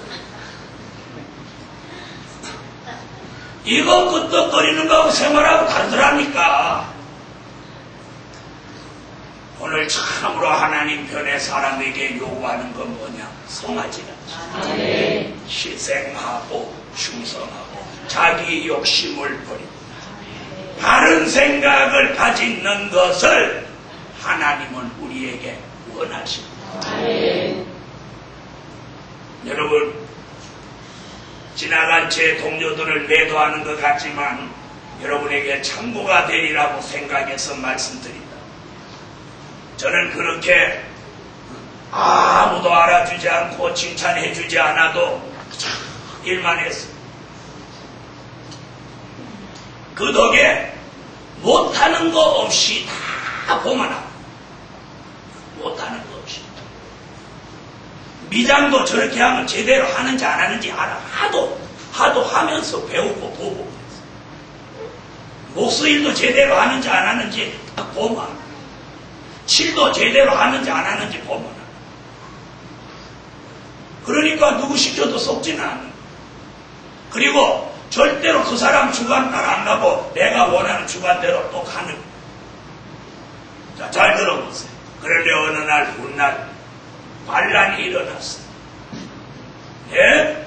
이거 끄떡거리는 거하고 생활하고 다르더라니까. 오늘 참으로 하나님 편에 사람에게 요구하는 건 뭐냐? 성하지 않지. 아멘. 희생하고 충성하고 자기 욕심을 버리고 바른 생각을 가지는 것을 하나님은 우리에게 원하십니다. 아멘. 여러분, 지나간 제 동료들을 매도하는 것 같지만 여러분에게 참고가 되리라고 생각해서 말씀드립니다. 저는 그렇게 아무도 알아주지 않고 칭찬해주지 않아도 일만 했어요. 그 덕에 못하는 거 없이 다 보면 알아. 못하는 거 없이. 미장도 저렇게 하면 제대로 하는지 안 하는지 알아. 하도 하면서 배우고 보고 그랬어. 목수일도 제대로 하는지 안 하는지 딱 보면 알아. 칠도 제대로 하는지 안 하는지 보면 알아. 그러니까 누구 시켜도 속지는 않아. 그리고 절대로 그 사람 주관 따라 안 가고 내가 원하는 주관대로 또 가는. 자, 잘 들어보세요. 그런데 어느 날 훗날 반란이 일어났어. 예?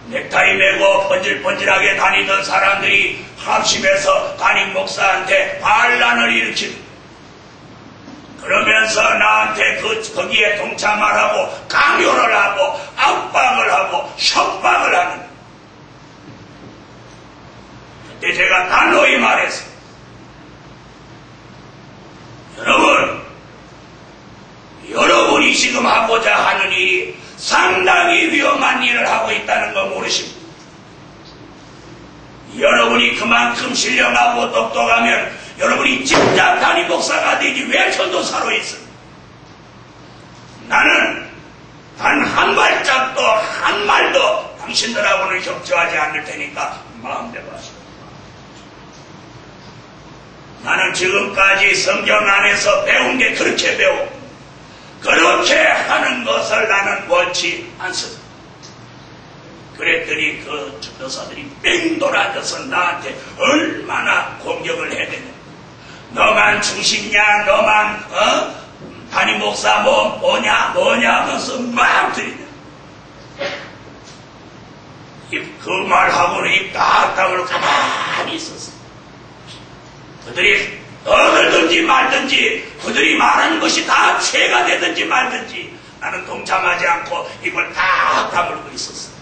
넥타이 메고 번질번질하게 다니던 사람들이 합심해서 담임 목사한테 반란을 일으키는. 그러면서 나한테 거기에 동참하라고 강요를 하고 압박을 하고 협박을 하는. 그때 제가 단호히 말했어. 여러분이 지금 하고자 하는 일이 상당히 위험한 일을 하고 있다는 거 모르십니까? 여러분이 그만큼 신령하고 똑똑하면 여러분이 진짜 담임 목사가 되지 왜 전도사로 있어? 나는 단 한 발짝도 한 말도 당신들하고는 협조하지 않을 테니까 마음대로 하시오. 나는 지금까지 성경 안에서 배운 게 그렇게 배우고 그렇게 하는 것을 나는 원치 않습니다. 그랬더니 그 전도사들이 뺑 돌아져서 나한테 얼마나 공격을 해대냐. 너만 중심냐, 너만 담임 목사 뭐냐 하면서 막 들이냐. 그 말하고는 입 딱 다물고 가만히 있었어. 그들이 떠들든지 말든지 그들이 말하는 것이 다 죄가 되든지 말든지 나는 동참하지 않고 입을 딱 다물고 있었어.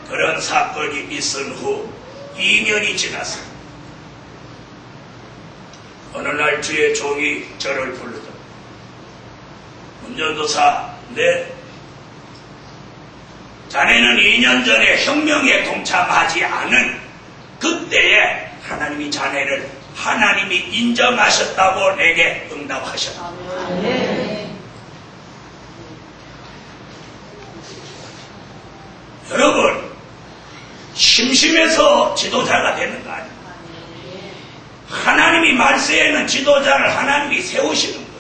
그런 사건이 있은 후 2년이 지났어. 어느 날 주의 종이 저를 부르더라. 문전도사, 자네는 2년 전에 혁명에 동참하지 않은 그때에 하나님이 자네를 하나님이 인정하셨다고 내게 응답하셨다. 아멘. 여러분, 심심해서 지도자가 되는 거 아니에요. 하나님이 말세에는 지도자를 하나님이 세우시는 거예요.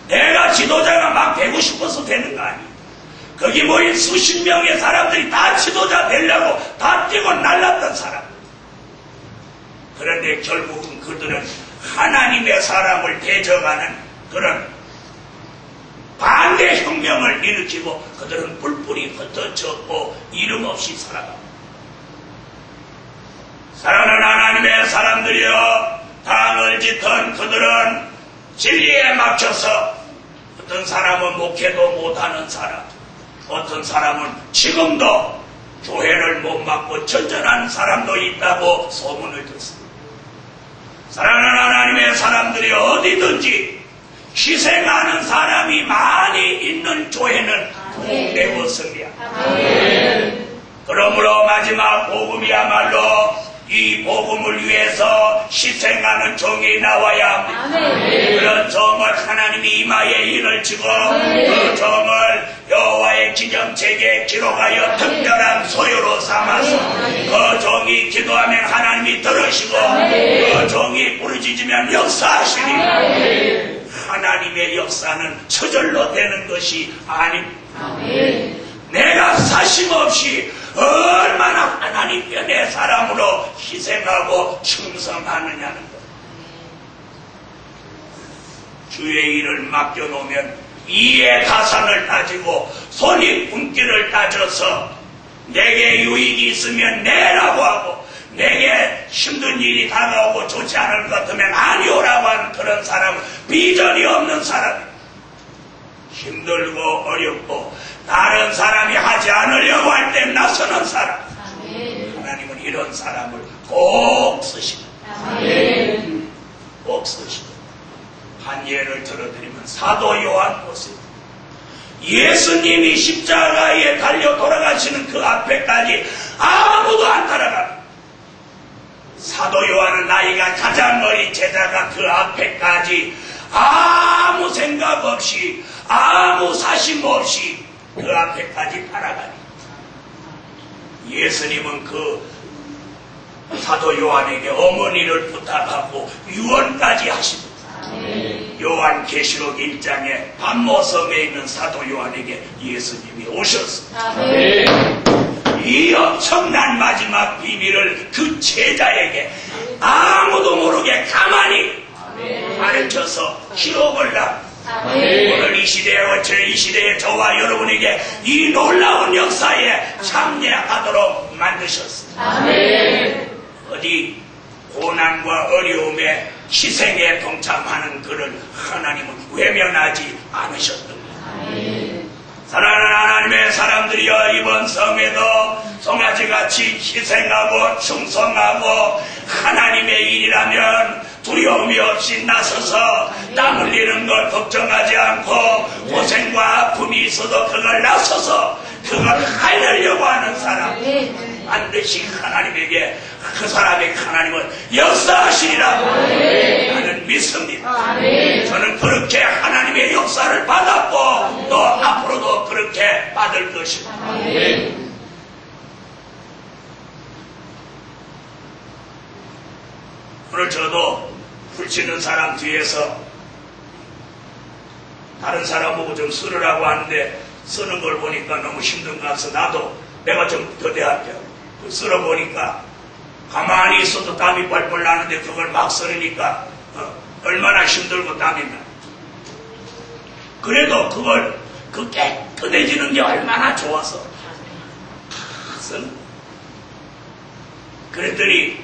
내가 지도자가 막 되고 싶어서 되는 거 아니에요. 거기 모인 수십 명의 사람들이 다 지도자 되려고 다 뛰고 날랐던 사람. 그런데 결국은 그들은 하나님의 사람을 대적하는 그런 반대 혁명을 일으키고 그들은 뿔뿔이 흩어졌고 이름 없이 살아갑니다. 사랑하는 하나님의 사람들이여, 당을 짙은 그들은 진리에 막혀서 어떤 사람은 목회도 못하는 사람, 어떤 사람은 지금도 교회를 못 맡고 전전한 사람도 있다고 소문을 듣습니다. 사랑하는 하나님의 사람들이 어디든지 희생하는 사람이 많이 있는 교회는 복되었습니다. 그러므로 마지막 복음이야말로 이 복음을 위해서 희생하는 종이 나와야 합니다. 그런 종을 하나님이 이마에 인을 치고 그 종을 여호와의 기념책에 기록하여 특별한 소유로 삼아서 그 종이 기도하면 하나님이 들으시고 그 종이 부르짖으면 역사하시니 하나님의 역사는 저절로 되는 것이 아닙니다. 내가 사심없이 얼마나 하나님 편의 사람으로 희생하고 충성하느냐는 것. 주의 일을 맡겨놓으면 이의 가산을 따지고 손익분기를 따져서 내게 유익이 있으면 내라고 하고 내게 힘든 일이 다가오고 좋지 않을 것 같으면 아니오라고 하는 그런 사람은 비전이 없는 사람입니다. 힘들고 어렵고 다른 사람이 하지 않으려고 할 때 나서는 사람. 하나님은 이런 사람을 꼭 쓰십니다. 꼭 쓰십니다. 한 예를 들어드리면 사도 요한 보세요. 예수님이 십자가에 달려 돌아가시는 그 앞에까지 아무도 안 따라갑니다. 사도 요한은 나이가 가장 어린 제자가 그 앞에까지 아무 생각 없이 아무 사심 없이 그 앞에까지 따라가니 예수님은 그 사도 요한에게 어머니를 부탁하고 유언까지 하십니다. 요한계시록 1장에 반모섬에 있는 사도 요한에게 예수님이 오셨습니다. 이 엄청난 마지막 비밀을 그 제자에게 아무도 모르게 가만히 가르쳐서 기록을 납니다. 오늘 이 시대에 저와 여러분에게 이 놀라운 역사에 참여하도록 만드셨습니다. 어디 고난과 어려움에 희생에 동참하는 그를 하나님은 외면하지 않으셨습니다. 사랑하는 하나님의 사람들이여, 이번 성에도 송아지같이 희생하고 충성하고 하나님의 일이라면 두려움이 없이 나서서 땀 흘리는 걸 걱정하지 않고 고생과 아픔이 있어도 그걸 나서서 그걸 해내려고 하는 사람, 반드시 하나님에게 그 사람에게 하나님은 역사하시리라고 나는 믿습니다. 저는 그렇게 하나님의 역사를 받았고 또 앞으로도 그렇게 받을 것입니다. 오늘 저도 훌치는 사람 뒤에서 다른 사람 보고 좀 쓰느라고 하는데 쓰는 걸 보니까 너무 힘든 것 같아서 나도 내가 좀 교대할게요. 쓸어보니까 가만히 있어도 땀이 뻘뻘 나는데 그걸 막 쓰니까 얼마나 힘들고 땀이 나. 그래도 그걸 그 깨끗해지는 게 얼마나 좋아서 그랬더니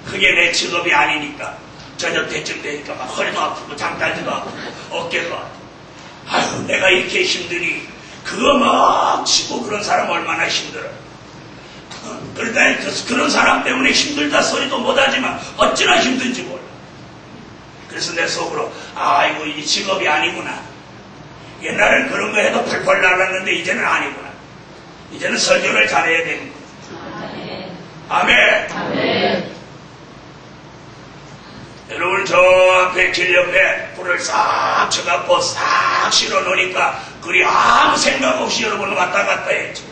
그게 내 직업이 아니니까 저녁 때쯤 되니까 막 허리도 아프고 장단지도 아프고 어깨도 아프고 아유 내가 이렇게 힘드니 그거 막 치고 그런 사람 얼마나 힘들어. 그러니까 그런 사람 때문에 힘들다 소리도 못하지만 어찌나 힘든지 몰라. 그래서 내 속으로 아이고 이 직업이 아니구나. 옛날엔 그런 거 해도 펄펄 날랐는데 이제는 아니구나. 이제는 설교를 잘해야 되는 거야. 아멘. 여러분 저 앞에 길 옆에 불을 싹 쳐갖고 싹 실어 놓으니까 그리 아무 생각 없이 여러분 왔다 갔다 했죠.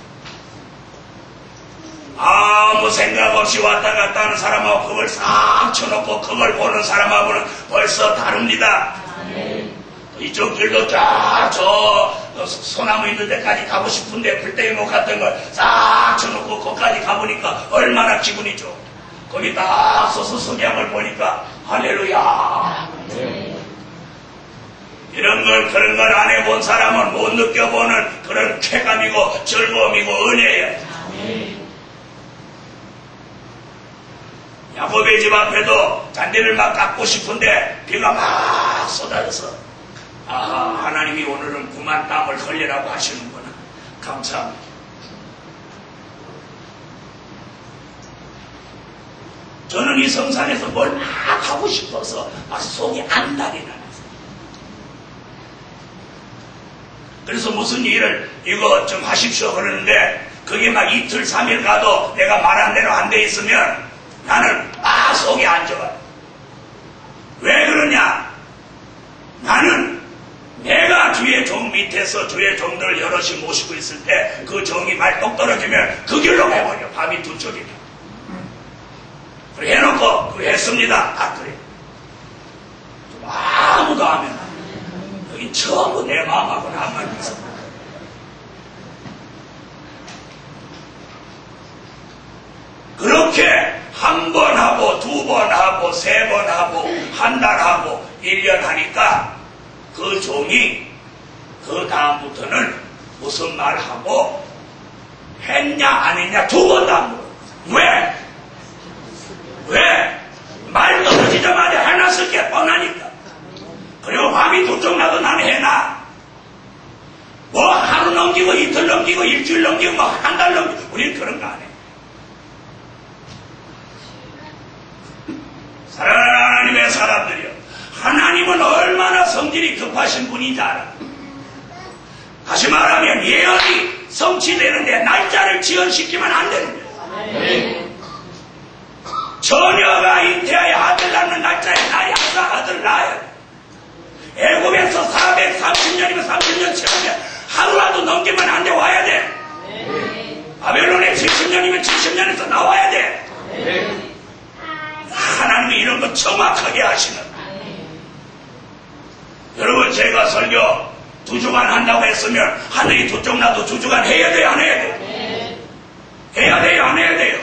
아무 생각 없이 왔다 갔다 하는 사람하고 그걸 싹 쳐놓고 그걸 보는 사람하고는 벌써 다릅니다. 이쪽 길도 쫙 저 소나무 있는 데까지 가고 싶은데 불때에 못 갔던 걸 싹 쳐놓고 거기까지 가보니까 얼마나 기분이 좋아. 거기 딱 서서 석양을 보니까 할렐루야. 이런 걸 그런 걸 안 해본 사람은 못 느껴보는 그런 쾌감이고 즐거움이고 은혜예요. 야곱의 집 앞에도 잔디를 막 깎고 싶은데 비가 막 쏟아져서 하나님이 오늘은 그만 땀을 흘리라고 하시는구나. 감사합니다. 저는 이 성산에서 뭘 막 하고 싶어서 막 속이 안달이 나요. 그래서 무슨 일을 이거 좀 하십시오 그러는데 그게 막 이틀 3일 가도 내가 말한 대로 안 돼 있으면 나는 막 속이 안 좋아요. 왜 그러냐? 나는 내가 주의 종 밑에서 주의 종들을 여럿이 모시고 있을 때 그 종이 말 똑 떨어지면 그 길로 해버려. 밤이 두 쪽이면. 그래 해놓고 그래 했습니다. 딱 그래. 아무도 하면 안 돼. 여긴 전부 내 마음하고는 안 맞겠어. 그렇게 한 번 하고 두 번 하고 세 번 하고 한 달 하고 1년 하니까 그 종이 그 다음부터는 무슨 말 하고 했냐 안 했냐 두 번도 안 물어. 왜? 왜? 말 떨어지자마자 해놨을 게 뻔하니까. 그리고 밤이 두 쪽 나도 나는 해놔. 뭐 하루 넘기고 이틀 넘기고 일주일 넘기고 뭐 한 달 넘기고 우리는 그런 거 안 해. 사랑하는 하나님의 사람들이요. 하나님은 얼마나 성질이 급하신 분인지 알아. 다시 말하면 예언이 성취되는데 날짜를 지연시키면 안 되는 거예요. 처녀가 잉태하여 아들 낳는 날짜에 나 약사 아들 낳아야 돼. 애굽에서 430년이면 30년 채우면 하루라도 넘기면 안 돼. 와야 돼. 바벨론에 70년이면 70년에서 나와야 돼. 하나님이 이런 거 정확하게 하시는. 여러분 제가 설교 2주간 한다고 했으면 하늘이 두 쪽 나도 2주간 해야 돼요 안 해야 돼요? 해야 돼요 안 해야 돼요?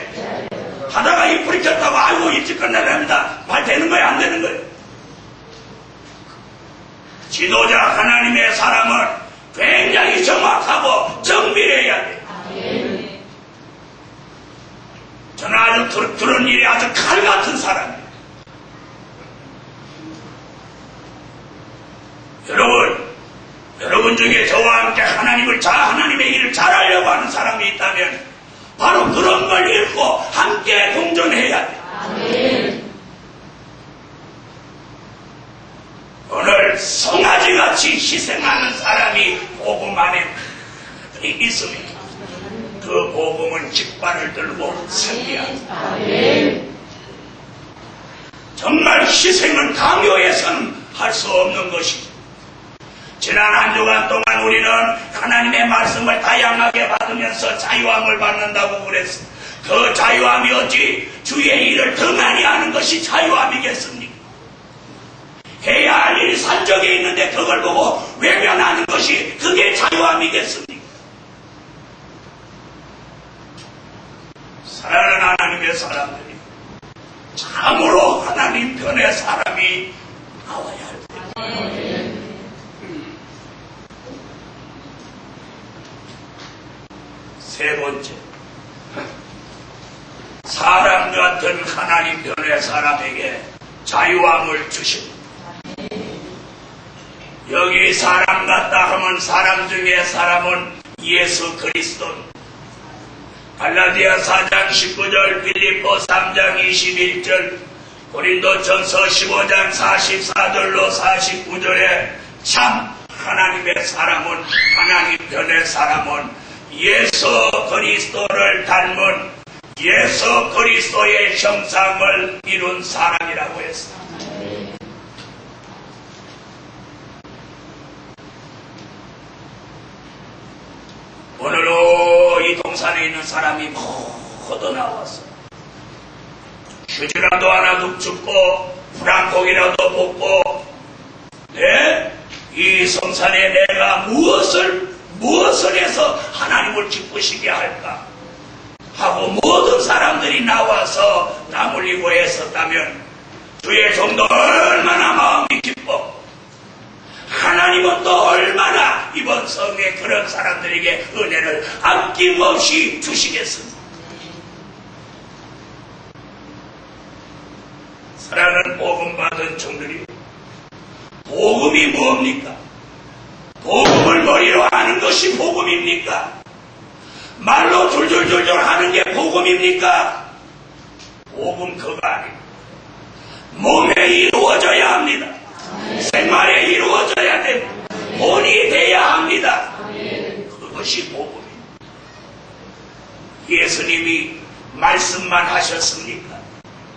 하다가 이 불이 켰다고 아이고 일찍 끝내랍니다. 말 되는 거예요 안 되는 거예요? 지도자 하나님의 사람은 굉장히 정확하고 정밀해야 돼요. 저는 아주 그런 일이 아주 칼 같은 사람이에요. 여러분 중에 저와 함께 하나님의 일을 잘하려고 하는 사람이 있다면 바로 그런 걸 읽고 함께 공존해야 돼요. 오늘 송아지같이 희생하는 사람이 복음 안에 있습니다. 그 복음은 깃발을 들고 승리한다. 정말 희생은 강요해서는 할 수 없는 것이죠. 지난 한 주간 동안 우리는 하나님의 말씀을 다양하게 받으면서 자유함을 받는다고 그랬습니다. 그 자유함이 어찌 주의 일을 더 많이 하는 것이 자유함이겠습니까? 해야 할 일이 산적에 있는데 그걸 보고 외면하는 것이 그게 자유함이겠습니까? 사랑하는 하나님의 사람들이 참으로 하나님 편의 사람이 나와야 할 때입니다. 세 번째, 사람 같은 하나님 편의 사람에게 자유함을 주십니다. 여기 사람 같다 하면 사람 중에 사람은 예수 그리스도. 갈라디아 4장 19절, 빌립보 3장 21절, 고린도전서 15장 44절로 49절에 참 하나님의 사람은 하나님 편의 사람은 예수 그리스도를 닮은 예수 그리스도의 형상을 이룬 사람이라고 했습니다. 오늘도 이 동산에 있는 사람이 모두 나왔어. 휴지라도 하나 줍고 불안고기라도 볶고 이 성산에 내가 무엇을 해서 하나님을 기쁘시게 할까 하고 모든 사람들이 나와서 땀 흘리고 애썼다면 주의 종도 얼마나 마음이 기뻐. 하나님은 또 얼마나 이번 성에 그런 사람들에게 은혜를 아낌없이 주시겠습니까? 사랑하는 복음 받은 종들이 복음이 뭡니까? 복음을 머리로 하는 것이 복음입니까? 말로 줄줄줄줄 하는 게 복음입니까? 복음 그거 아닙니다. 몸에 이루어져야 합니다. 생활에 이루어져야 됩니다. 본이 돼야 합니다. 그것이 복음입니다. 예수님이 말씀만 하셨습니까?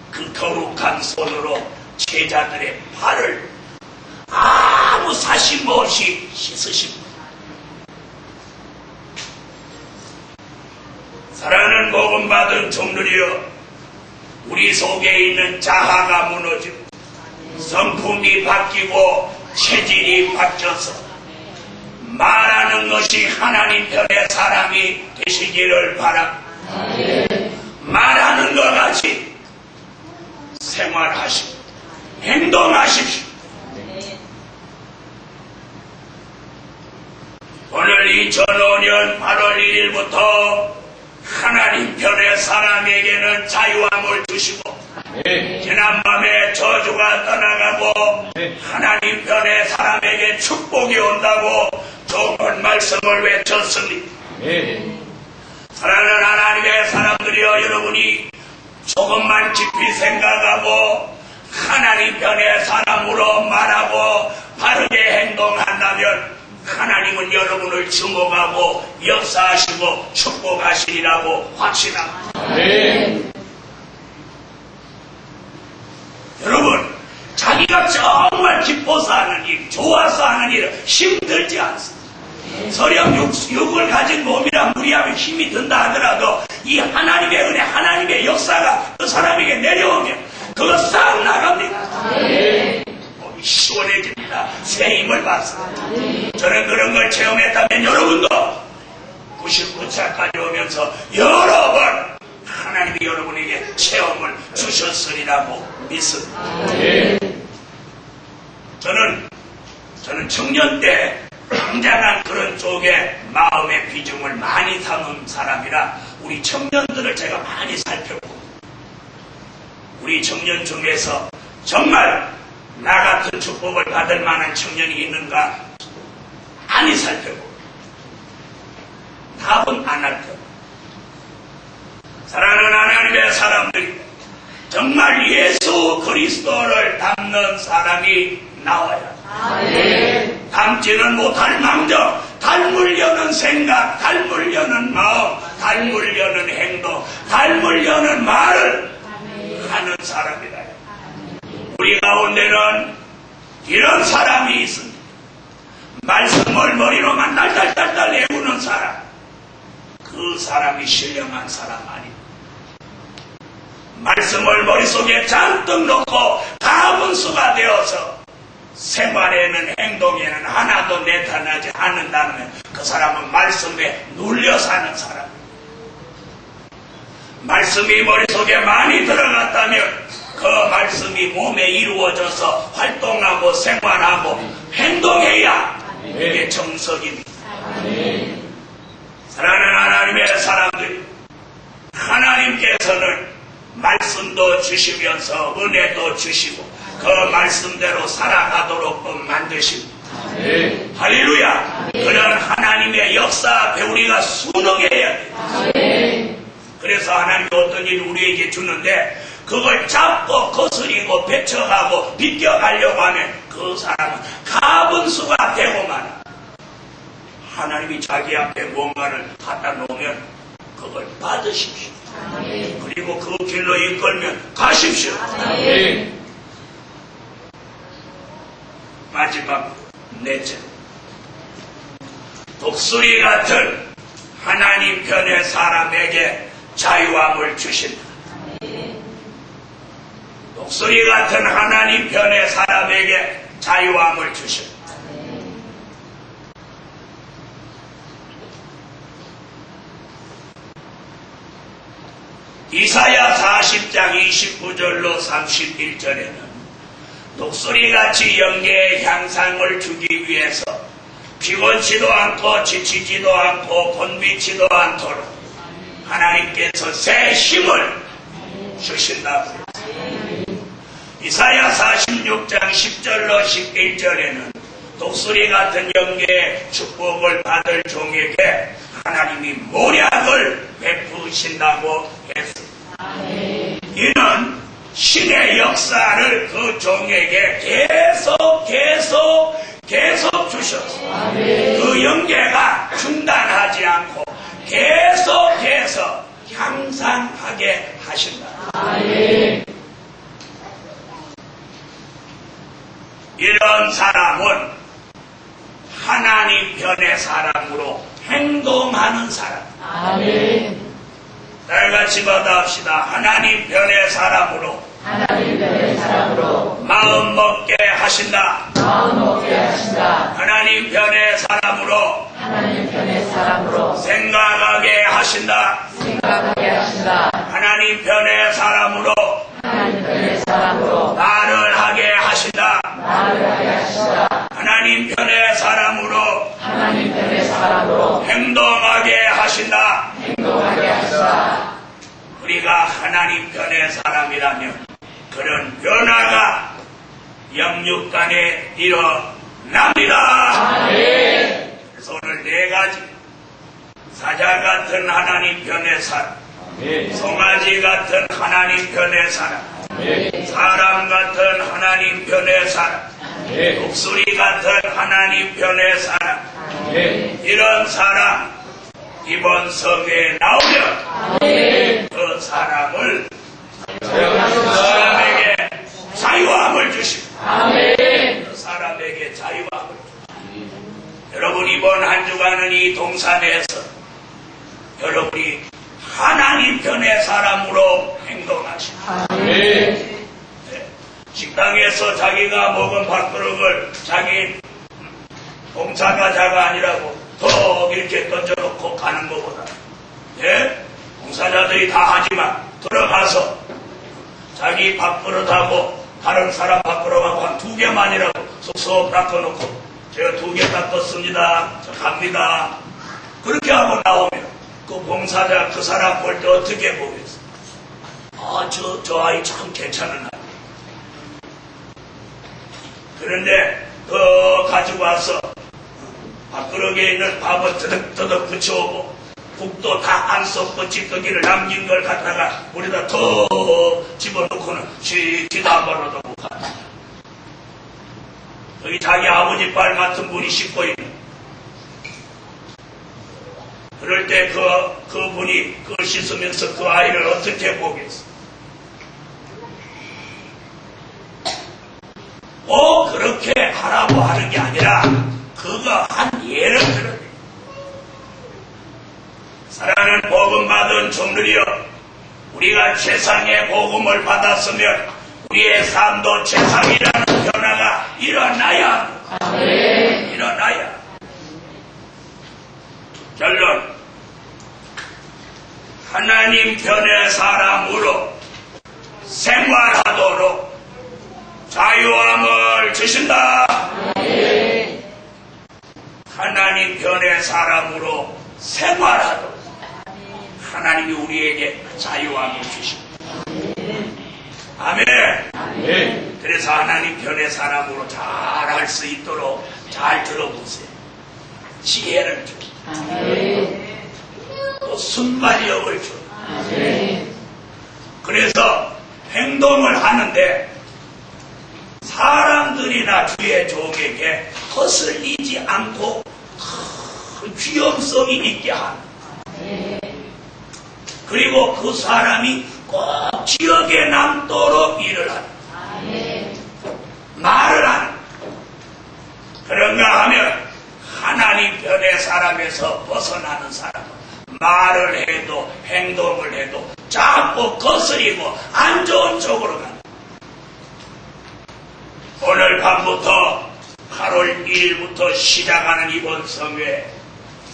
그 거룩한 손으로 제자들의 발을 아무 사심 없이 씻으십니다. 사랑하는 복음받은 종들이여, 우리 속에 있는 자아가 무너지고 성품이 바뀌고 체질이 바뀌어서 말하는 것이 하나님 편의 사람이 되시기를 바랍니다. 말하는 것 같이 생활하시고 행동하십시오. 오늘 2005년 8월 1일부터 하나님 편의 사람에게는 자유함을 주시고 지난밤에 저주가 떠나가고 하나님 편의 사람에게 축복이 온다고 좋은 말씀을 외쳤습니다. 사랑하는 하나님의 사람들이여, 여러분이 조금만 깊이 생각하고 하나님 편의 사람으로 말하고 바르게 행동한다면 하나님은 여러분을 증오하고 역사하시고 축복하시리라고 확신합니다. 여러분, 자기가 정말 기뻐서 하는 일, 좋아서 하는 일은 힘들지 않습니다. 설령 육을 가진 몸이라 무리하면 힘이 든다 하더라도 이 하나님의 은혜, 하나님의 역사가 그 사람에게 내려오면 그거 싹 나갑니다. 몸이 시원해집니다. 새 힘을 받습니다. 저는 그런 걸 체험했다면 여러분도 99차까지 오면서 여러 번 하나님이 여러분에게 체험을 주셨으리라고 믿습니다. 저는 청년 때 굉장한 그런 쪽에 마음의 비중을 많이 담은 사람이라 우리 청년들을 제가 많이 살펴보고, 우리 청년 중에서 정말 나 같은 축복을 받을 만한 청년이 있는가 많이 살펴보고 답은 안 할 겁니다. 사랑하는 하나님의 사람들이 정말 예수 그리스도를 닮는 사람이 나와야 닮지는 못할 망정 닮으려는 생각, 닮으려는 마음, 닮으려는 행동, 닮으려는 말을 하는 사람이다. 우리 가운데는 이런 사람이 있습니다. 말씀을 머리로만 달달달달 외우는 사람, 그 사람이 신령한 사람 아닙니다. 말씀을 머릿속에 잔뜩 넣고 가분수가 되어서 생활에는 행동에는 하나도 나타나지 않는다면 그 사람은 말씀에 눌려 사는 사람입니다. 말씀이 머릿속에 많이 들어갔다면 그 말씀이 몸에 이루어져서 활동하고 생활하고 행동해야 이게 정석입니다. 사랑하는 하나님의 사람들이, 하나님께서는 말씀도 주시면서 은혜도 주시고 그 말씀대로 살아가도록 만드십니다. 할렐루야. 그런 하나님의 역사 앞에 우리가 순응해야 돼요. 그래서 하나님이 어떤 일을 우리에게 주는데 그걸 잡고 거스리고 배척하고 비껴가려고 하면 그 사람은 가분수가 되고만, 하나님이 자기 앞에 뭔가를 갖다 놓으면 그걸 받으십시오. 그리고 그 길로 이끌면 가십시오. 마지막 넷째, 독수리 같은 하나님 편의 사람에게 자유함을 주신다. 독수리 같은 하나님 편의 사람에게 자유함을 주신다. 이사야 40장 29절로 31절에는 독수리같이 영계의 향상을 주기 위해서 피곤치도 않고 지치지도 않고 곤비치도 않도록 하나님께서 새 힘을 주신다고 했습니다. 이사야 46장 10절로 11절에는 독수리 같은 영계의 축복을 받을 종에게 하나님이 모략을 베푸신다고 했습니다. 이는 신의 역사를 그 종에게 계속 주셔서 그 영계가 중단하지 않고 계속 항상 하게 하신다. 이런 사람은 하나님 편의 사람으로 행동하는 사람. 달같이 받아합시다. 하나님 편의 사람으로 마음 먹게 하신다. 하나님 편의 사람으로 생각하게 하신다. 하나님 편의 사람으로 말을 하게 하신다. 하나님 편의 사람으로 행동하게 하신다. 우리가 하나님 편의 사람이라면 그런 변화가 영육간에 일어납니다. 그래서 오늘 네 가지 사자 같은 하나님 편의 사람, 송아지 같은 하나님 편의 사람, 사람 같은 하나님 편의 사람, 독수리 같은 하나님 편의 사람, 이런 사람 이번 성회에 나오면 그 사람을 사람에게 자유함을 주시고 그 사람에게 자유함을 주시고 여러분 이번 한 주간은 이 동산에서 여러분이 하나님 편의 사람으로 행동하시고 식당에서 자기가 먹은 밥그릇을 자기 봉사자가 아니라고 더 이렇게 던져놓고 가는 것보다 봉사자들이 다 하지만 들어가서 자기 밥그릇하고 다른 사람 밥그릇하고 한 2개만이라고 쏙쏙 닦아놓고 제가 2개 닦았습니다. 저 갑니다. 그렇게 하고 나오면 그 봉사자 그 사람 볼 때 어떻게 보겠어요? 저 아이 참 괜찮은 아이. 그런데 가지고 와서 밥그릇에 있는 밥을 더덕더덕 붙여오고 국도 다 안 썩고 찌꺼기를 남긴 걸 갖다가 우리다 더 집어넣고는 쥐도 안 발라두고 가. 여기 자기 아버지 발 같은 분이 씻고 있는. 그럴 때 그분이 그걸 씻으면서 그 아이를 어떻게 보겠어? 그렇게 하라고 하는 게 아니라 그거 한 예를 들어요. 사랑하는 복음 받은 종들이여, 우리가 최상의 복음을 받았으면 우리의 삶도 최상이라는 변화가 일어나야 결론, 하나님 편의 사람으로 생활하도록 자유함을 주신다. 하나님 편의 사람으로 생활하도록 하나님이 우리에게 자유함을 주십니다. 아멘. 그래서 하나님 편의 사람으로 잘 할 수 있도록 잘 들어보세요. 지혜를 줘. 또 순발력을 줘. 그래서 행동을 하는데 사람들이나 주의 종에게 거슬리지 않고 큰 귀염성이 있게 하는. 그리고 그 사람이 꼭 기억에 남도록 일을 하는. 말을 하는. 그런가 하면 하나님 편의 사람에서 벗어나는 사람은 말을 해도 행동을 해도 자꾸 거스리고 안 좋은 쪽으로 간다. 오늘 밤부터 8월 1일부터 시작하는 이번 성회,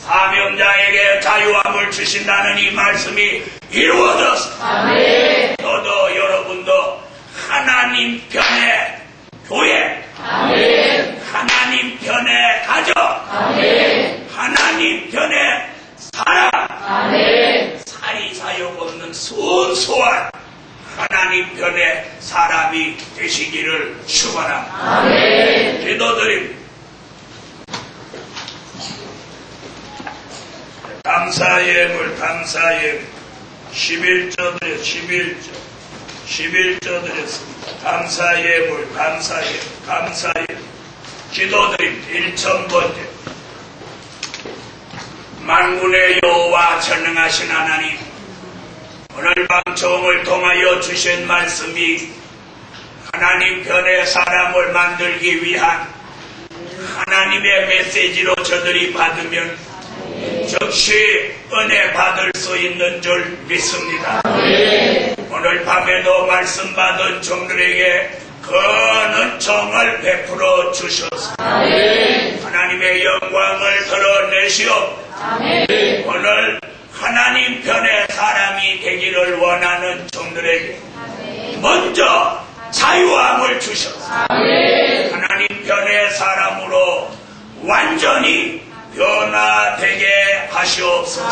사명자에게 자유함을 주신다는 이 말씀이 이루어졌습니다. 저도 여러분도 하나님 편의 교회, 하나님 편의 가족, 하나님 편의 사람, 사리사욕 없는 순수한 하나님 편의 사람이 되시기를 축원합니다. 기도드립니다. 감사예물 11조 드려 11조 11조 드렸습니다. 감사 예물, 감사 예물, 감사 예물. 기도드립니다. 1,000번째. 만군의 여호와 전능하신 하나님, 오늘 방송을 통하여 주신 말씀이 하나님 편의 사람을 만들기 위한 하나님의 메시지로 저들이 받으면 즉시 은혜 받을 수 있는 줄 믿습니다. 오늘 밤에도 말씀 받은 종들에게 그 은총을 베풀어 주셔서 하나님의 영광을 드러내시옵. 오늘 하나님 편의 사람이 되기를 원하는 종들에게 먼저 자유함을 주셔서 하나님 편의 사람으로 완전히 변화되게 하시옵소서.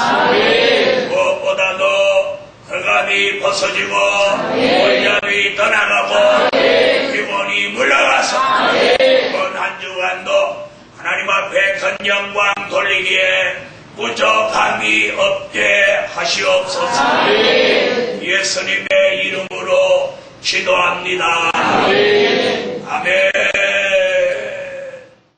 무엇보다도 흑암이 벗어지고 올ям이 떠나가고 기본이 물러가서 이번 한 주간도 하나님 앞에 큰 영광 돌리기에 부족함이 없게 하시옵소서. 예수님의 이름으로 기도합니다.